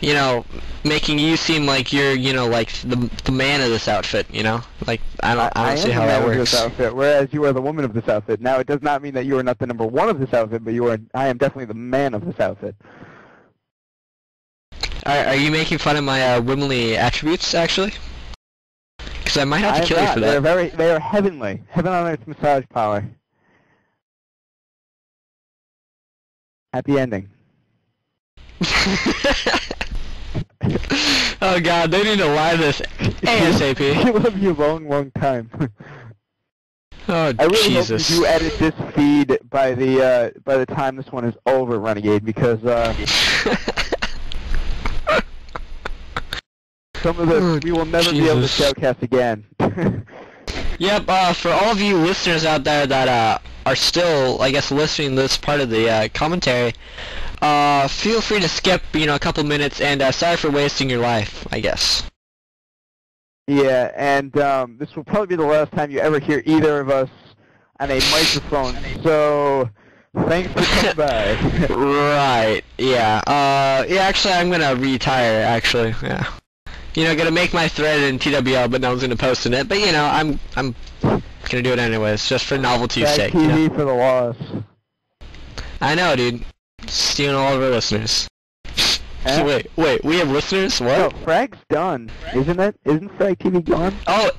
You know, making you seem like you're, you know, like the man of this outfit, you know? Like, I don't see how that works. Of this outfit, whereas you are the woman of this outfit. Now, it does not mean that you are not the number one of this outfit, but I am definitely the man of this outfit. Are you making fun of my womanly attributes, actually? Because I might have to kill you for that. They are heavenly. Heaven on earth massage power. Happy ending. Oh god, they need to live this ASAP. You love you alone one time. Oh, I really Jesus. hope you edit this feed by the time this one is over, Renegade, because some of this we will never be able to shoutcast again. Yep, for all of you listeners out there that are still, I guess, listening to this part of the commentary, feel free to skip, you know, a couple minutes, and sorry for wasting your life, I guess. Yeah, and this will probably be the last time you ever hear either of us on a microphone, so thanks for coming by. Right, yeah. Yeah, actually, I'm gonna retire, actually, yeah. You know, gonna make my thread in TWL, but no one's gonna post in it. But you know, I'm gonna do it anyways, just for novelty's sake. TV you know? for the loss. I know, dude. Stealing all of our listeners. Wait, we have listeners? What? No, Frag's done, isn't it? Isn't Frag TV gone? Oh,